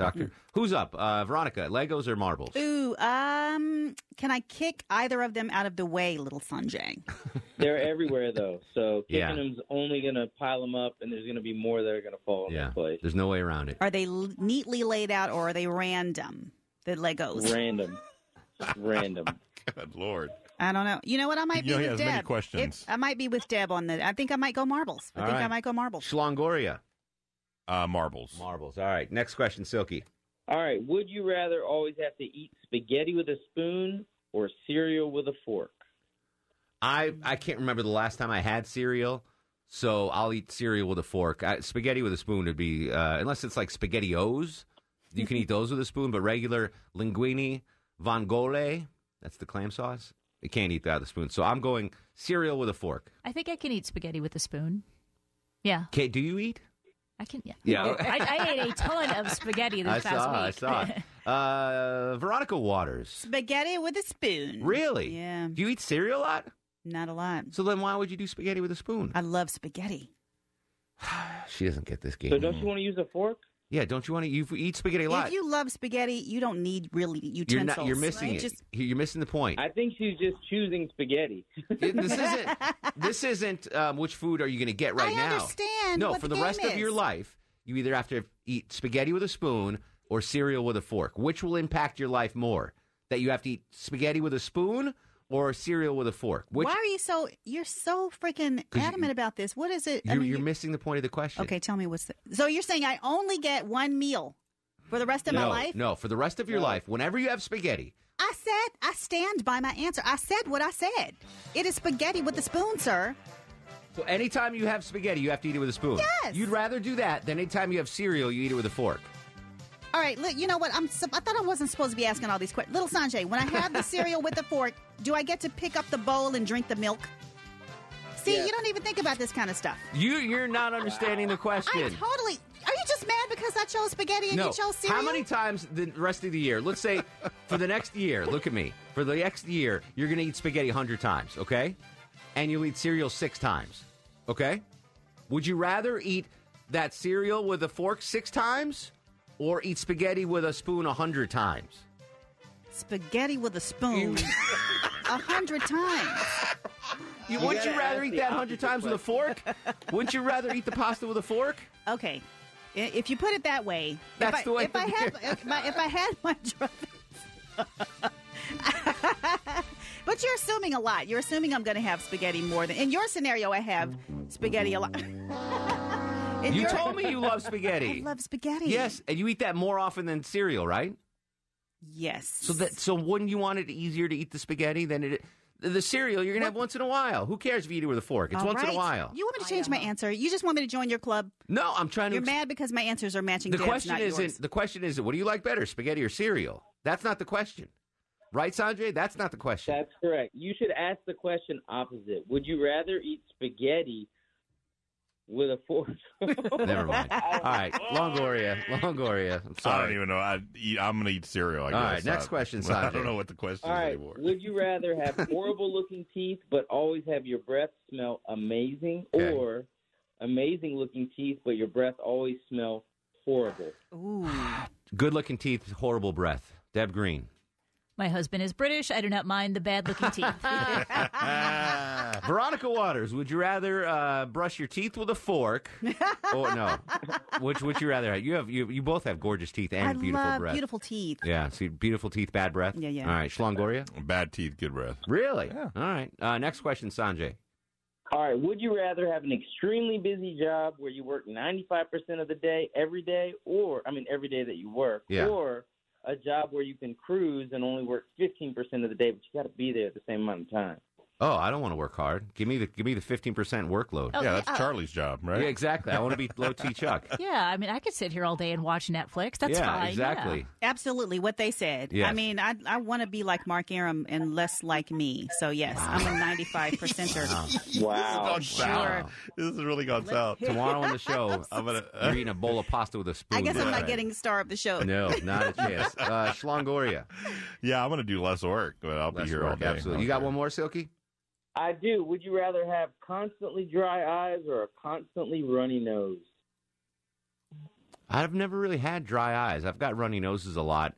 Who's up? Veronica, Legos or marbles? Ooh, can I kick either of them out of the way, little Sanjay? They're everywhere, though. So kicking Yeah. them's only going to pile them up, and there's going to be more that are going to fall in place. There's no way around it. Are they neatly laid out or are they random? The Legos. Random. Good Lord. I don't know. You know what? I might be he with has Deb. many questions. I might be with Deb on the. I think I might go marbles. I might go marbles. Schlongoria. Marbles. Marbles. All right. Next question, Silky. All right. Would you rather always have to eat spaghetti with a spoon or cereal with a fork? I can't remember the last time I had cereal, so I'll eat cereal with a fork. Spaghetti with a spoon would be, unless it's like SpaghettiOs, you can eat those with a spoon, but regular linguine, vongole, that's the clam sauce, you can't eat that with a spoon. So I'm going cereal with a fork. I think I can eat spaghetti with a spoon. Yeah. Okay, do you eat? I can, yeah. Yeah. I ate a ton of spaghetti this past week. I saw it. Veronica Waters. Spaghetti with a spoon. Really? Yeah. Do you eat cereal a lot? Not a lot. So then why would you do spaghetti with a spoon? I love spaghetti. She doesn't get this game. So don't you want to use a fork? Yeah, don't you want to? You eat spaghetti a lot. If you love spaghetti, you don't need really utensils. You're missing right? it. You're missing the point. I think she's just choosing spaghetti. This isn't which food are you going to get right now. I understand. No, what for the rest of your life, you either have to eat spaghetti with a spoon or cereal with a fork. Which will impact your life more? That you have to eat spaghetti with a spoon or cereal with a fork? Why are you're so freaking adamant about this? What is it? You're missing the point of the question. Okay, tell me so you're saying I only get one meal for the rest of my life? No, for the rest of your life, whenever you have spaghetti. I stand by my answer. I said what I said. It is spaghetti with a spoon, sir. So anytime you have spaghetti, you have to eat it with a spoon. Yes. You'd rather do that than anytime you have cereal, you eat it with a fork. All right, look, you know what? I thought I wasn't supposed to be asking all these questions. Little Sanjay, when I have the cereal with the fork, do I get to pick up the bowl and drink the milk? See, you don't even think about this kind of stuff. You're not understanding the question. Are you just mad because I chose spaghetti and you chose cereal? How many times the rest of the year? Let's say for the next year, look at me. For the next year, you're going to eat spaghetti 100 times, okay? And you'll eat cereal 6 times, okay? Would you rather eat that cereal with a fork 6 times or eat spaghetti with a spoon 100 times? Spaghetti with a spoon 100 times. Wouldn't you rather eat that 100 times with a fork? Wouldn't you rather eat the pasta with a fork? Okay. If you put it that way, That's the way. If I had my druthers. But you're assuming a lot. You're assuming I'm going to have spaghetti more than in your scenario. I have spaghetti a lot. You told me you love spaghetti. I love spaghetti. Yes, and you eat that more often than cereal, right? Yes. So wouldn't you want it easier to eat the spaghetti than the cereal? You're gonna have once in a while. Who cares if you eat it with a fork? It's once in a while. You want me to change my answer? You just want me to join your club? No, I'm trying to. You're mad because my answers are matching. The Deb's, question not isn't. yours. The question isn't. What do you like better, spaghetti or cereal? That's not the question, right, Sanjay? That's not the question. That's correct. You should ask the question opposite. Would you rather eat spaghetti with a fork? Never mind. All right, Longoria. I'm sorry. I don't even know. I'm going to eat cereal, I guess. All right, next question, Sanjay. I don't know what the question All is right. anymore. Would you rather have horrible-looking teeth but always have your breath smell amazing, or amazing-looking teeth but your breath always smell horrible? Ooh. Good-looking teeth, horrible breath. Deb Green. My husband is British. I do not mind the bad-looking teeth. Veronica Waters, would you rather brush your teeth with a fork or no? Which would you rather have? You both have gorgeous teeth and beautiful love breath. beautiful teeth. Yeah, see, beautiful teeth, bad breath. Yeah. All right, Schlongoria. Bad teeth, good breath. Really? Yeah. All right. Next question, Sanjay. All right, would you rather have an extremely busy job where you work 95% of the day, every day every day that you work, or a job where you can cruise and only work 15% of the day, but you got to be there at the same amount of time? Oh, I don't want to work hard. Give me the 15% workload. Oh, yeah, that's Charlie's job, right? Yeah, exactly. I want to be low T Chuck. Yeah, I mean, I could sit here all day and watch Netflix. That's fine. Exactly. Yeah. Absolutely, what they said. Yes. I mean, I want to be like Mark Arum and less like me. So, yes, I'm a 95%er. Wow. Sure. This has really gone south. Tomorrow on the show, you're eating a bowl of pasta with a spoon. I guess I'm not getting the star of the show. No, not a chance. Schlongoria. Yeah, I'm going to do less work, but I'll be here all day. Absolutely. You got one more, Silky? I do. Would you rather have constantly dry eyes or a constantly runny nose? I've never really had dry eyes. I've got runny noses a lot.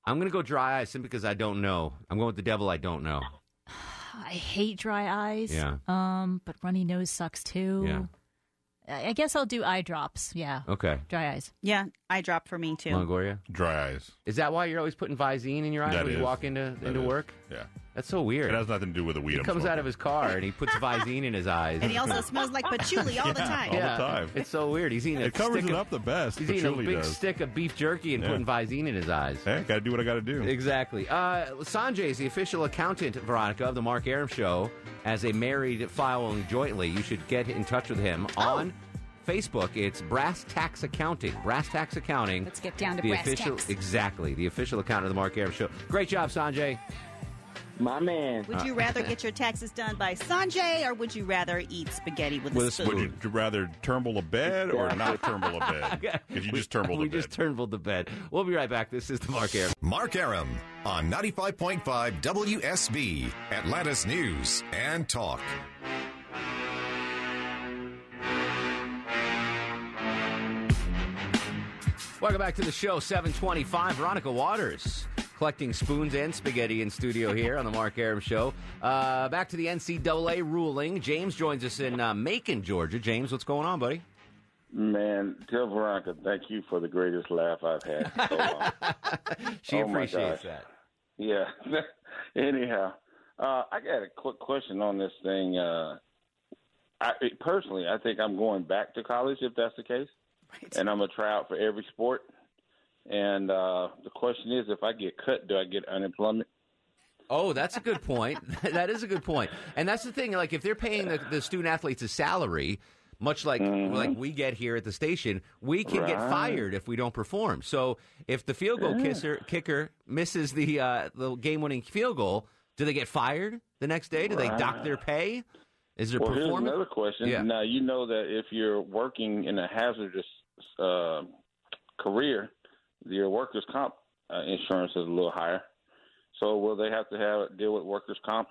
I'm going to go dry eyes simply because I don't know. I'm going with the devil I don't know. I hate dry eyes. Yeah. But runny nose sucks too. Yeah. I guess I'll do eye drops. Yeah. Okay. Dry eyes. Yeah, eye drop for me too. Longoria? Dry eyes. Is that why you're always putting Visine in your eyes when you walk into work? Yeah. That's so weird. It has nothing to do with the weed. He comes out of his car and he puts Visine in his eyes. And he also smells like patchouli all the time. All the time. It's so weird. He's eating it covers it up the best. He's eating a big stick of beef jerky and putting Visine in his eyes. Hey, got to do what I got to do. Exactly. Sanjay is the official accountant, Veronica, of the Mark Arum Show. As a married filing jointly, you should get in touch with him on Facebook. It's Brass Tax Accounting. Brass Tax Accounting. Let's get down to the brass official, tacks. Exactly. The official accountant of the Mark Arum Show. Great job, Sanjay. My man. Would you rather get your taxes done by Sanjay, or would you rather eat spaghetti with a spoon? Would you rather Turnbull a bed or not Turnbull a bed? Because you just Turnbulled the bed. We just Turnbulled the bed. We'll be right back. This is the Mark Arum. Mark Arum on 95.5 WSB, Atlanta's News and Talk. Welcome back to the show, 725. Veronica Waters collecting spoons and spaghetti in studio here on the Mark Arum Show. Back to the NCAA ruling. James joins us in Macon, Georgia. James, what's going on, buddy? Man, tell Veronica thank you for the greatest laugh I've had in so long. She appreciates that. Yeah. Anyhow, I got a quick question on this thing. Personally, I think I'm going back to college if that's the case. Right. And I'm going to try out for every sport. And the question is, if I get cut, do I get unemployment? Oh, that's a good point. That is a good point. And that's the thing. Like, if they're paying the student athletes a salary, much like we get here at the station, we can get fired if we don't perform. So if the field goal kicker misses the game-winning field goal, do they get fired the next day? Do they dock their pay? Is there performance? Here's another question. Yeah. Now, you know that if you're working in a hazardous career, your workers' comp insurance is a little higher. So will they have to deal with workers' comp?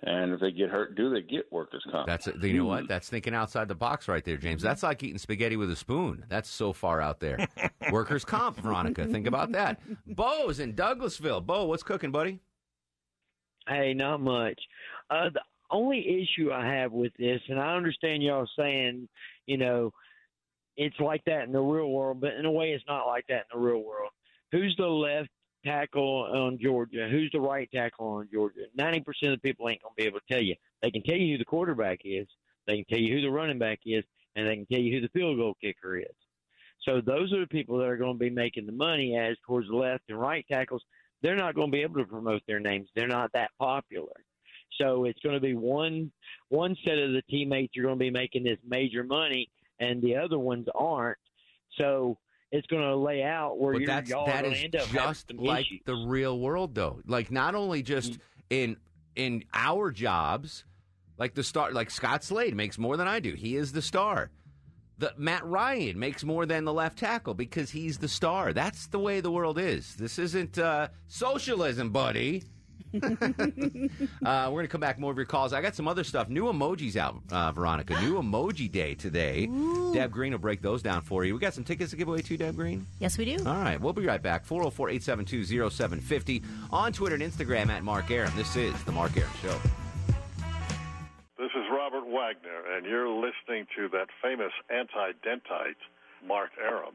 And if they get hurt, do they get workers' comp? You know what? That's thinking outside the box right there, James. That's like eating spaghetti with a spoon. That's so far out there. Workers' comp, Veronica. Think about that. Bo's in Douglasville. Bo, what's cooking, buddy? Hey, not much. The only issue I have with this, and I understand y'all saying, it's like that in the real world, but in a way it's not like that in the real world. Who's the left tackle on Georgia? Who's the right tackle on Georgia? 90% of the people ain't going to be able to tell you. They can tell you who the quarterback is, they can tell you who the running back is, and they can tell you who the field goal kicker is. So those are the people that are going to be making the money. As towards the left and right tackles, they're not going to be able to promote their names. They're not that popular. So it's going to be one set of the teammates are going to be making this major money, and the other ones aren't. So it's going to lay out where y'all are going to end up just having some like issues. the real world, though. Like, not only just in our jobs, like the star, like Scott Slade makes more than I do. He is the star. Matt Ryan makes more than the left tackle because he's the star. That's the way the world is. This isn't socialism, buddy. We're going to come back more of your calls. I got some other stuff. New emojis out, Veronica. New emoji day today. Ooh. Deb Green will break those down for you. We got some tickets to give away too, Deb Green? Yes, we do. All right. We'll be right back. 404-872-0750 on Twitter and Instagram at Mark Arum. This is The Mark Arum Show. This is Robert Wagner, and you're listening to that famous anti-dentite, Mark Arum.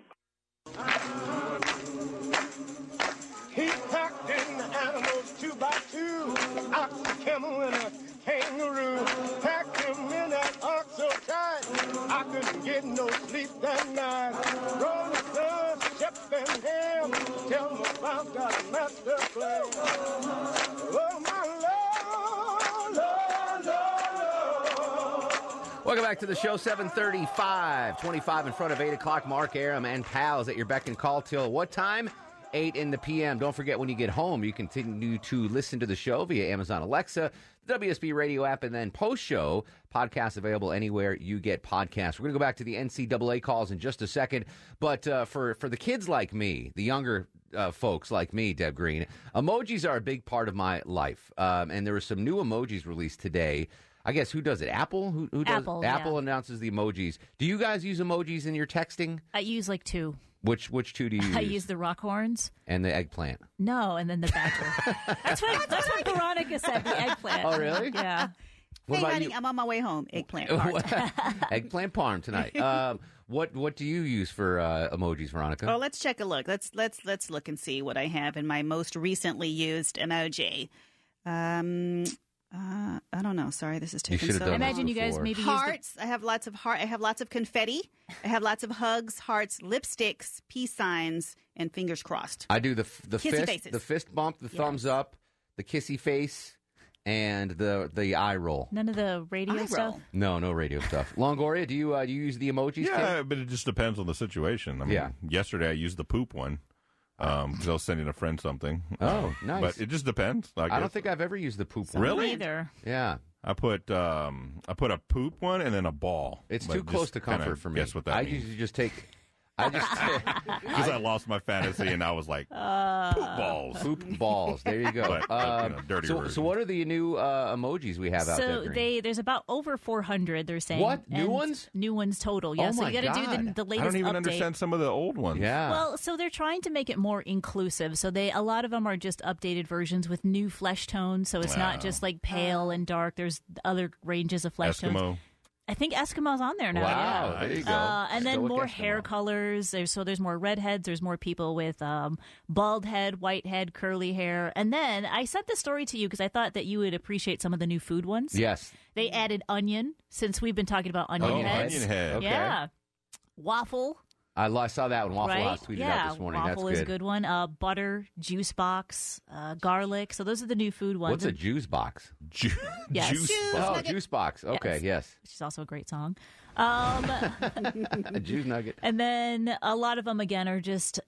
He packed in the animals 2 by 2, ox, a camel, and a kangaroo. Welcome back to the show, 7:35, 25 in front of 8 o'clock. Mark Arum and pals at your beck and call till what time? 8 in the p.m. Don't forget, when you get home, you continue to listen to the show via Amazon Alexa, the WSB radio app, and then post-show podcasts available anywhere you get podcasts. We're going to go back to the NCAA calls in just a second, but for the kids like me, the younger folks like me, Deb Green, emojis are a big part of my life, and there were some new emojis released today. I guess who does it? Apple? Who does Apple, it? Apple announces the emojis. Do you guys use emojis in your texting? I use like two. Which two do you use? I use the rock horns. And the eggplant. No, and then the badger. That's what Veronica said, the eggplant. Oh, really? Yeah. What hey, about honey, you? I'm on my way home. Eggplant parm. Eggplant parm tonight. What do you use for emojis, Veronica? Oh, let's check a look. Let's look and see what I have in my most recently used emoji. I don't know. Sorry, this is taking so long. I imagine you guys maybe hearts. I have lots of heart. I have lots of confetti. I have lots of hugs, hearts, lipsticks, peace signs, and fingers crossed. I do the Kissy faces. the fist bump, the thumbs up, the kissy face, and the eye roll. None of the radio stuff? No radio stuff. Longoria, do you use the emojis? Yeah, kid? but it just depends on the situation. I mean, yesterday I used the poop one. Because I was sending a friend something. Oh, nice. But it just depends. I don't think I've ever used the poop one. Really? Either. Yeah. I put a poop one and then a ball. It's too close to comfort for me. Guess what that means? Usually just take... Because I lost my fantasy and I was like, poop balls. Poop balls. There you go. But, dirty so what are the new emojis we have out there? So there's about over 400, they're saying. What? New ones? New ones total, yeah. Oh, so you got to do the latest I don't even update. understand some of the old ones. Yeah. Well, so they're trying to make it more inclusive. So a lot of them are just updated versions with new flesh tones. So it's not just like pale and dark. There's other ranges of flesh tones. I think Eskimo's on there now. Wow, yeah. there you go. And then Stoic more Eskimo. hair colors. There's more redheads. There's more people with bald head, white head, curly hair. And then I sent this story to you because I thought that you would appreciate some of the new food ones. Yes. They added onion, since we've been talking about onion heads. Onion head. Okay. Yeah. Waffle. I saw that one. Waffle right? House tweeted out this morning. Waffle That's is a good one. Butter, juice box, garlic. So those are the new food ones. What's a juice box? Yes. Juice box. Juice box. Okay, yes. Which is also a great song. A juice nugget. And then a lot of them, again, are just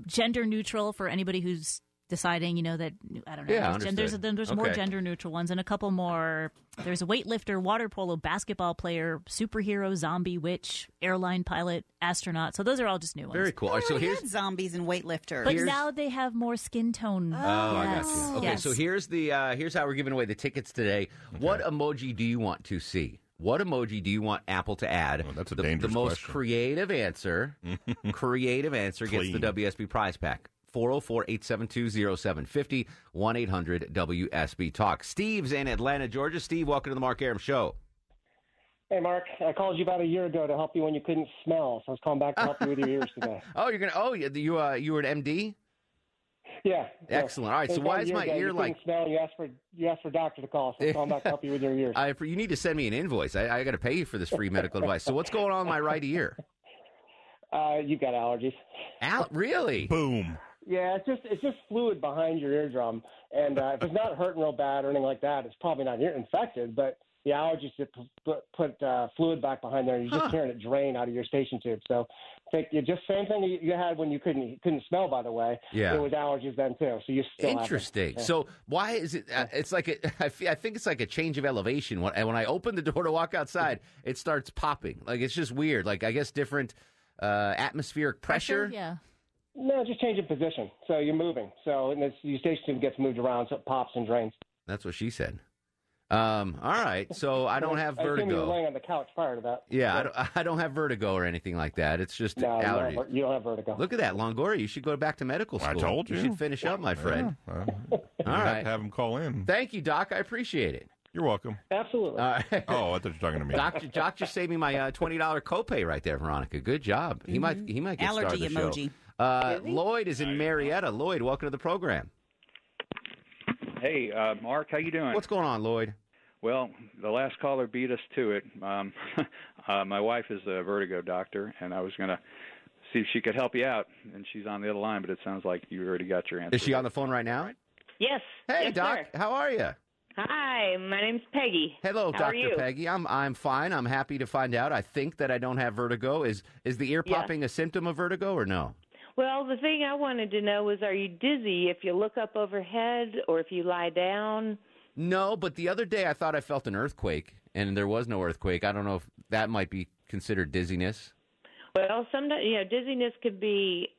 gender neutral for anybody who's deciding, that, I don't know. Yeah, there's more gender neutral ones and a couple more. There's a weightlifter, water polo, basketball player, superhero, zombie, witch, airline pilot, astronaut. So those are all just new ones. Very cool. All right, so here's zombies and weightlifters. But now they have more skin tone. Oh, I got you. Okay, Yes. so here's how we're giving away the tickets today. Okay. What emoji do you want to see? What emoji do you want Apple to add? Oh, that's a the dangerous most question. creative answer gets the WSB prize pack. 404-872-0750, 1-800-WSB-TALK. Steve's in Atlanta, Georgia. Steve, welcome to the Mark Arum Show. Hey, Mark. I called you about a year ago to help you when you couldn't smell, so I was calling back to help you with your ears today. You were an MD? Yeah. Excellent. All right, so why is my ear like... You couldn't smell, you asked for a doctor to call, so I'm calling back to help you with your ears. You need to send me an invoice. I got to pay you for this free medical advice. So what's going on in my right ear? You've got allergies. Really? Boom. Yeah, it's just fluid behind your eardrum, and if it's not hurting real bad or anything like that, it's probably not ear infected. But the allergies just put fluid back behind there, and you're just hearing it drain out of your station tube. So, I think just same thing you had when you couldn't smell. By the way, yeah, it was allergies then too. So you still interesting. Yeah. So why is it? It's like I think it's like a change of elevation. When I open the door to walk outside, it starts popping. Like it's just weird. Like I guess different atmospheric pressure. Yeah. No, just change of position. So you're moving. So and your station tube gets moved around, so it pops and drains. That's what she said. All right. So I don't have vertigo. I assume you were laying on the couch prior to that. Yeah, I don't have vertigo or anything like that. It's just allergies. You don't have vertigo. Look at that, Longoria. You should go back to medical school. I told you. You should finish up, my friend. Yeah. All right. Have him call in. Thank you, Doc. I appreciate it. You're welcome. Absolutely. All right. Oh, I thought you were talking to me. Doc just saved me my $20 copay right there, Veronica. Good job. He might get allergy started the emoji. Show. Lloyd is in Marietta. Lloyd, welcome to the program. Hey, Mark, how you doing? What's going on, Lloyd? Well, the last caller beat us to it. My wife is a vertigo doctor, and I was going to see if she could help you out, and she's on the other line, but it sounds like you already got your answer. Is she on the phone right now? Yes. Hey, yes, Doc. Sir. How are you? Hi, my name's Peggy. Hello, How are Dr. you? Peggy. I'm fine. I'm happy to find out. I think that I don't have vertigo. Is the ear popping a symptom of vertigo or no? Well, the thing I wanted to know was, are you dizzy if you look up overhead or if you lie down? No, but the other day I thought I felt an earthquake, and there was no earthquake. I don't know if that might be considered dizziness. Well, sometimes dizziness could be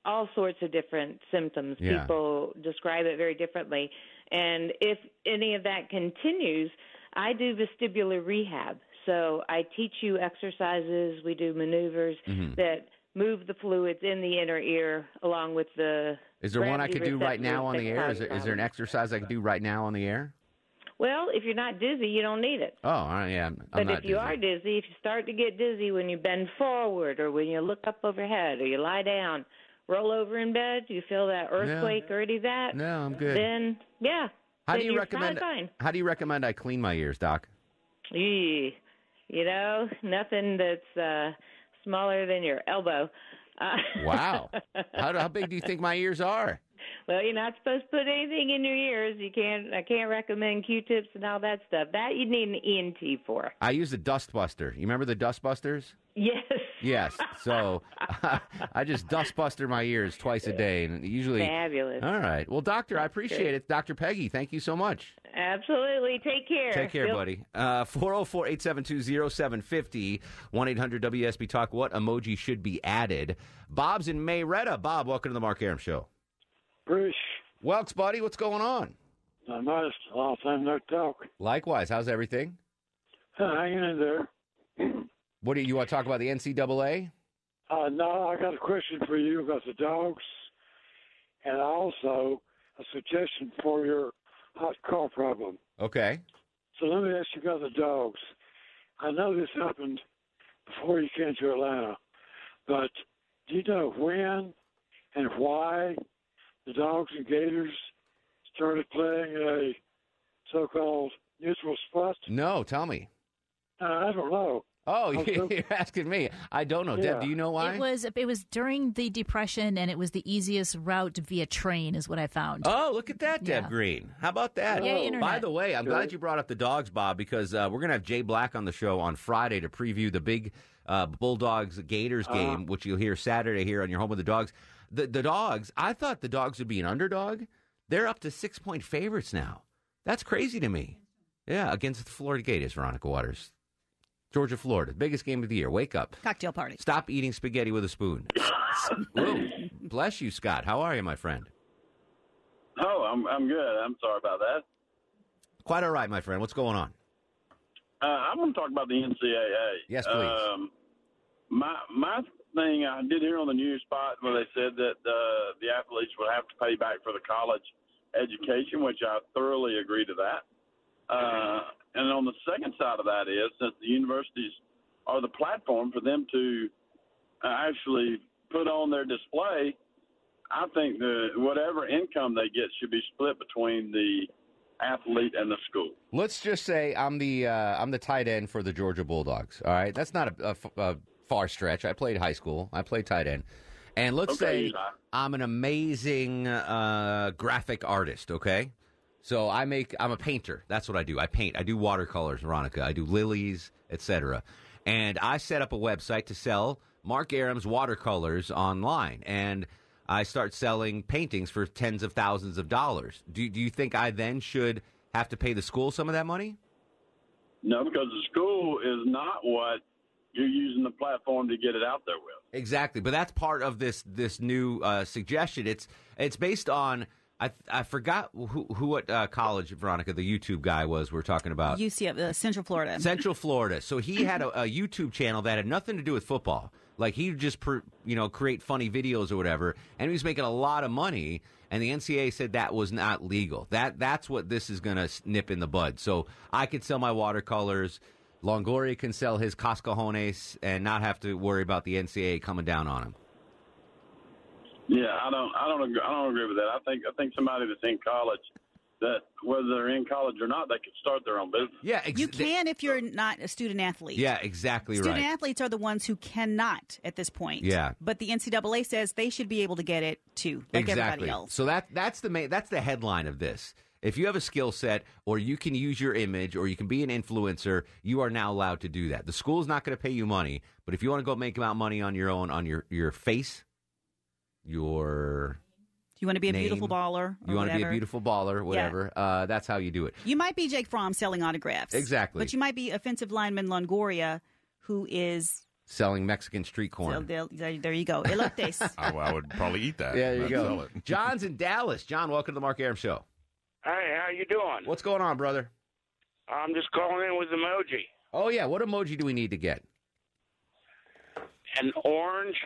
all sorts of different symptoms. Yeah. People describe it very differently, and if any of that continues, I do vestibular rehab. So I teach you exercises. We do maneuvers that move the fluids in the inner ear along with the. Is there one I gravity could do right now on the air? receptors Is there an exercise I could do right now on the air? Well, if you're not dizzy, you don't need it. Oh, all right, yeah. I'm But not if you dizzy. are dizzy, if you start to get dizzy when you bend forward or when you look up overhead or you lie down, roll over in bed, you feel that earthquake or any of that? No, I'm good. Then, yeah. How then do you you're recommend? Fine. How do you recommend I clean my ears, Doc? Nothing that's smaller than your elbow. Wow. How big do you think my ears are? Well, you're not supposed to put anything in your ears. I can't recommend Q-tips and all that stuff. That you need an ENT for. I use a dust buster. You remember the dust busters? Yes. Yes. So I just dust buster my ears twice a day, and usually. Fabulous. All right. Well, Doctor, I appreciate it. Dr. Peggy, thank you so much. Absolutely. Take care. Take care, buddy. 404-872-0750, 1-800-WSB-TALK. What emoji should be added? Bob's in Mayretta. Bob, welcome to the Mark Arum Show. Bruce. Welks, buddy, what's going on? Not much. A long time no talk. Likewise. How's everything? Hanging in there. What do you want to talk about, the NCAA? No, I got a question for you about the dogs, and also a suggestion for your hot car problem. Okay. So let me ask you about the dogs. I know this happened before you came to Atlanta, but do you know when and why the Dogs and Gators started playing a so-called neutral spot? No, tell me. I don't know. Oh, you're asking me. I don't know. Yeah. Deb, do you know why? It was during the Depression, and it was the easiest route via train, is what I found. Oh, look at that, Deb Green. How about that? Yeah, internet. By the way, I'm glad you brought up the dogs, Bob, because we're going to have Jay Black on the show on Friday to preview the big Bulldogs-Gators game, which you'll hear Saturday here on your Home of the Dogs. The Dogs, I thought the Dogs would be an underdog. They're up to 6-point favorites now. That's crazy to me. Yeah, against the Florida Gators, Veronica Waters. Georgia, Florida, biggest game of the year. Wake up. Cocktail party. Stop eating spaghetti with a spoon. Whoa. Bless you, Scott. How are you, my friend? Oh, I'm good. I'm sorry about that. Quite all right, my friend. What's going on? I'm going to talk about the NCAA. Yes, please. My thing, I did hear on the news spot where they said that the athletes would have to pay back for the college education, which I thoroughly agree to that. And on the second side of that is, since the universities are the platform for them to actually put on their display, I think whatever income they get should be split between the athlete and the school. Let's just say I'm the tight end for the Georgia Bulldogs. All right, that's not a far stretch. I played high school. I played tight end, and let's say I'm an amazing graphic artist. Okay. So I'm a painter. That's what I do. I paint. I do watercolors, Veronica. I do lilies, etc. And I set up a website to sell Mark Arum's watercolors online. And I start selling paintings for tens of thousands of dollars. Do you think I then should have to pay the school some of that money? No, because the school is not what you're using the platform to get it out there with. Exactly. But that's part of this new suggestion. It's based on... I forgot what college, Veronica, the YouTube guy was we're talking about. UCF, Central Florida. Central Florida. So he had a YouTube channel that had nothing to do with football. Like, he would just create funny videos or whatever, and he was making a lot of money, and the NCAA said that was not legal. That's what this is going to nip in the bud. So I could sell my watercolors. Longoria can sell his Cascajones and not have to worry about the NCAA coming down on him. Yeah, I don't agree with that. I think somebody that's in college that whether they're in college or not, they can start their own business. Yeah, you can if you're not a student athlete. Yeah, exactly right. Student athletes are the ones who cannot at this point. Yeah. But the NCAA says they should be able to get it too, like everybody else. So that's the headline of this. If you have a skill set, or you can use your image, or you can be an influencer, you are now allowed to do that. The school's not going to pay you money, but if you want to go make out money on your own, on your face, your you want to be a name, beautiful baller, you want to be a beautiful baller, whatever. Yeah. That's how you do it. You might be Jake Fromm selling autographs. Exactly. But you might be offensive lineman Longoria, who is selling Mexican street corn. So there you go. Elotes. I would probably eat that. Yeah, there you go. John's in Dallas. John, welcome to the Mark Arum Show. Hey, how you doing? What's going on, brother? I'm just calling in with emoji. Oh, yeah. What emoji do we need to get? An orange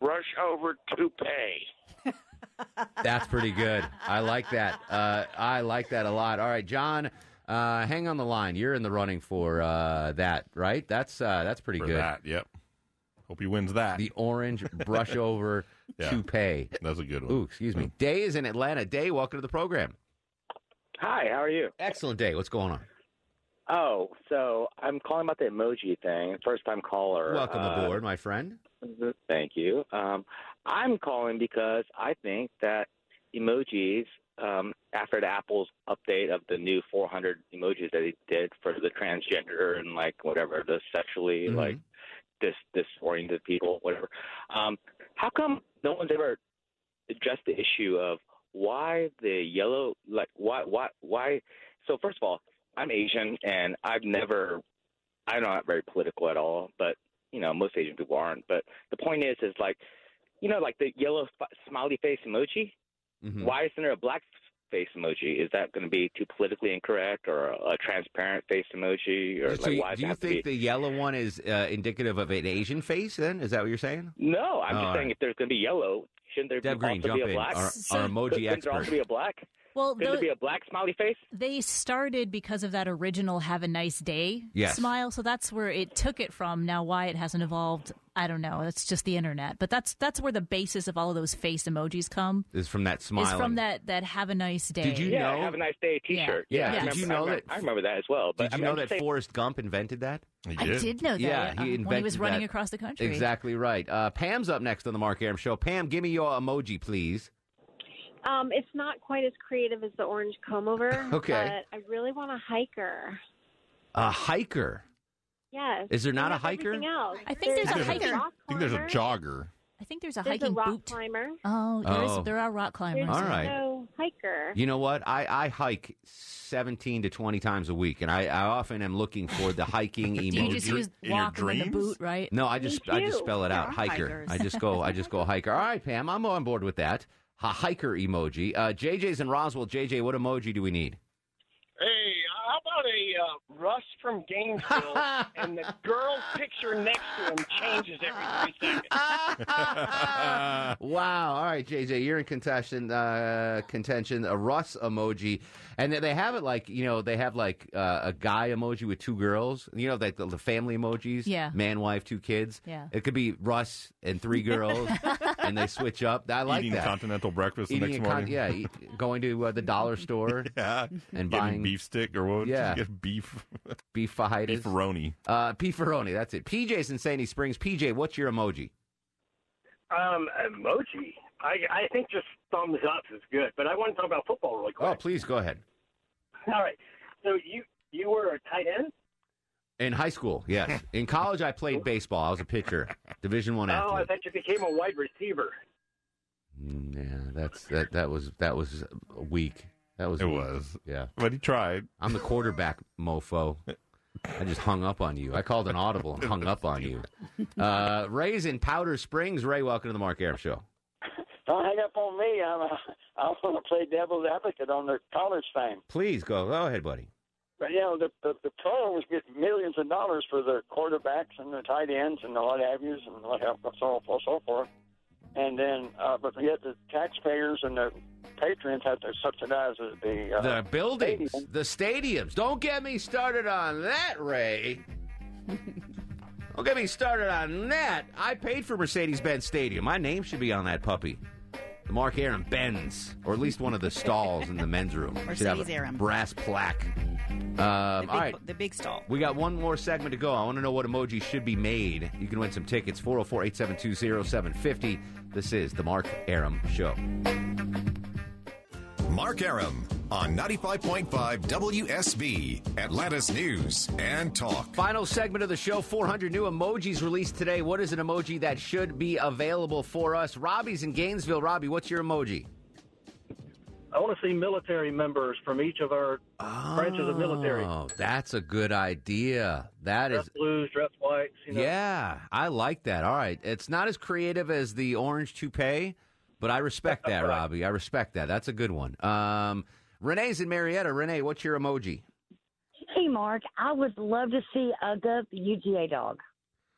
rush over toupee. That's pretty good. I like that. I like that a lot. All right, John, hang on the line. You're in the running for that, right? That's pretty good. That, yep. Hope he wins that. The orange brush over toupee. That's a good one. Ooh, excuse me. Day is in Atlanta. Day, welcome to the program. Hi, how are you? Excellent, Day. What's going on? Oh, so I'm calling about the emoji thing. First-time caller. Welcome aboard, my friend. Thank you. I'm calling because I think that emojis, after the Apple's update of the new 400 emojis that they did for the transgender and like whatever, the sexually like disoriented people, whatever. How come no one's ever addressed the issue of why the yellow, like why? So first of all, I'm Asian and I'm not very political at all, but you know, most Asian people aren't. But the point is like, you know, like the yellow smiley face emoji. Mm-hmm. Why isn't there a black face emoji? Is that going to be too politically incorrect, or a transparent face emoji? Or so like, why do you think the yellow one is indicative of an Asian face? Then is that what you're saying? No, I'm just saying if there's going to be yellow, shouldn't there Deb Green, also be a black? Our emoji expert. There also be a black? Well, Could there be a black smiley face? They started because of that original "Have a nice day" smile, so that's where it took it from. Now, why it hasn't evolved, I don't know. It's just the internet, but that's where the basis of all of those face emojis come. Is from that smile. Is from that "Have a nice day." Did you know? "Have a nice day" T-shirt. Yeah. Did you know that? I remember that as well. But did you know that Forrest Gump invented that? I did know that. Yeah, he invented when he was running that. across the country. Exactly right. Pam's up next on the Mark Arum Show. Pam, give me your emoji, please. It's not quite as creative as the orange comb over. Okay. But I really want a hiker. A hiker? Yes. Is there not a hiker? Else. I think there's a hiking. I think there's a jogger. I think there's a hiking hiking rock boot. Climber. Oh, there are rock climbers. There's all right. no hiker. You know what? I hike 17 to 20 times a week, and I often am looking for the hiking emoji. Do you just use walk and then the boot, right? No, I just spell it out. Hiker. I just go hiker. All right, Pam, I'm on board with that. A hiker emoji. JJ's in Roswell. JJ, what emoji do we need? Hey, how about a Russ from Gainesville and the girl's picture next to him changes every 3 seconds? Wow. All right, JJ, you're in contention. A Russ emoji. And they have it like, you know, they have like a guy emoji with two girls. You know, like the family emojis. Yeah. Man, wife, two kids. Yeah. It could be Russ and three girls, and they switch up. I like Eating that. continental breakfast the next morning. Going to the dollar store. And buying beef stick or what? Yeah. Get beef. Beef fajitas. Beefaroni. Beefaroni, that's it. PJ's in Sandy Springs. PJ, what's your emoji? Emoji. I think just thumbs up is good, but I want to talk about football really quick. Oh, please go ahead. All right. So you were a tight end? In high school, yes. In college, I played baseball. I was a pitcher, Division I athlete. Oh, I thought you became a wide receiver. Yeah, that was weak. It was. Yeah. But he tried. I'm the quarterback, mofo. I just hung up on you. I called an audible and hung up on you. Ray's in Powder Springs. Ray, welcome to the Mark Arum Show. Don't hang up on me. I want to play devil's advocate on the college thing. Please go ahead, buddy. But you know, the pros get millions of dollars for their quarterbacks and the tight ends and the what have yous and so forth. And then, but yet the taxpayers and the patrons have to subsidize the buildings, the stadiums. Don't get me started on that, Ray. Don't get me started on that. I paid for Mercedes-Benz Stadium. My name should be on that puppy. The Mark Arum Benz, or at least one of the stalls in the men's room. Should have a brass plaque. All right. The big stall. We got one more segment to go. I want to know what emoji should be made. You can win some tickets, 404-872-0750. This is The Mark Arum Show. Mark Arum on 95.5 WSB, Atlanta's News and Talk. Final segment of the show, 400 new emojis released today. What is an emoji that should be available for us? Robbie's in Gainesville. Robbie, what's your emoji? I want to see military members from each of our branches of military. Oh, that's a good idea. Dress blues, dress whites. Yeah, I like that. All right. It's not as creative as the orange toupee, but I respect that, Robbie. I respect that. That's a good one. Renee's in Marietta. Renee, what's your emoji? Hey, Mark. I would love to see Ugga, the UGA dog.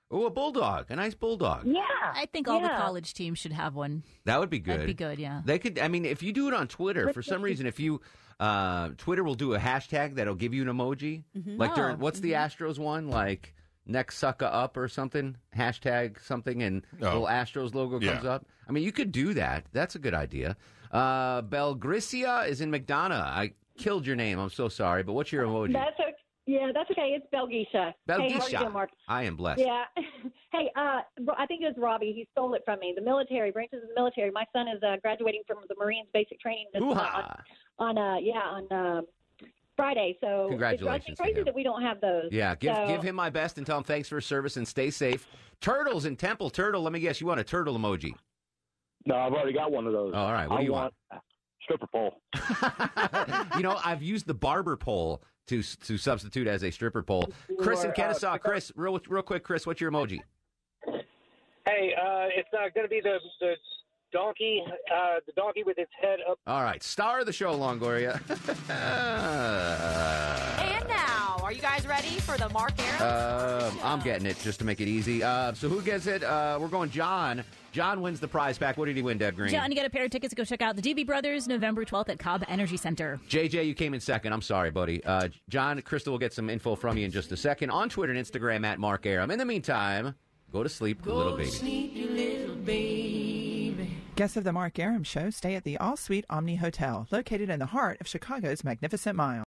Oh, a bulldog. A nice bulldog. Yeah. I think all the college teams should have one. That would be good. That'd be good, yeah. They could, I mean, if you do it on Twitter, for some reason, if you, Twitter will do a hashtag that'll give you an emoji. Like, what's the Astros one? Like, next sucker up or something? Hashtag something, and little Astros logo comes up. I mean, you could do that. That's a good idea. Belgricia is in McDonough. I killed your name. I'm so sorry, but what's your emoji? That's okay. It's Belgisha. Belgisha. Hey, how are you doing, Mark? I am blessed. Yeah. Hey, I think it was Robbie. He stole it from me. The military, branches of the military. My son is graduating from the Marines basic training on Friday. So congratulations. It's crazy that we don't have those. Yeah, give him my best and tell him thanks for his service and stay safe. Turtles in Temple. Turtle, let me guess, you want a turtle emoji? No, I've already got one of those. All right, what do you want? Stripper pole. I've used the barber pole to substitute as a stripper pole. Chris in Kennesaw. Chris, real quick, Chris, what's your emoji? Hey, it's going to be the donkey with its head up. All right, star of the show, Longoria. And now, are you guys ready for the Mark Arum? I'm getting it just to make it easy. So who gets it? We're going John. John wins the prize pack. What did he win, Deb Green? John, you get a pair of tickets to go check out the Doobie Brothers November 12th at Cobb Energy Center. JJ, you came in second. I'm sorry, buddy. John, Crystal will get some info from you in just a second. On Twitter and Instagram at Mark Arum. In the meantime, go to sleep, little baby. Sleep, you little baby. Guests of the Mark Arum Show stay at the All Suite Omni Hotel, located in the heart of Chicago's Magnificent Mile.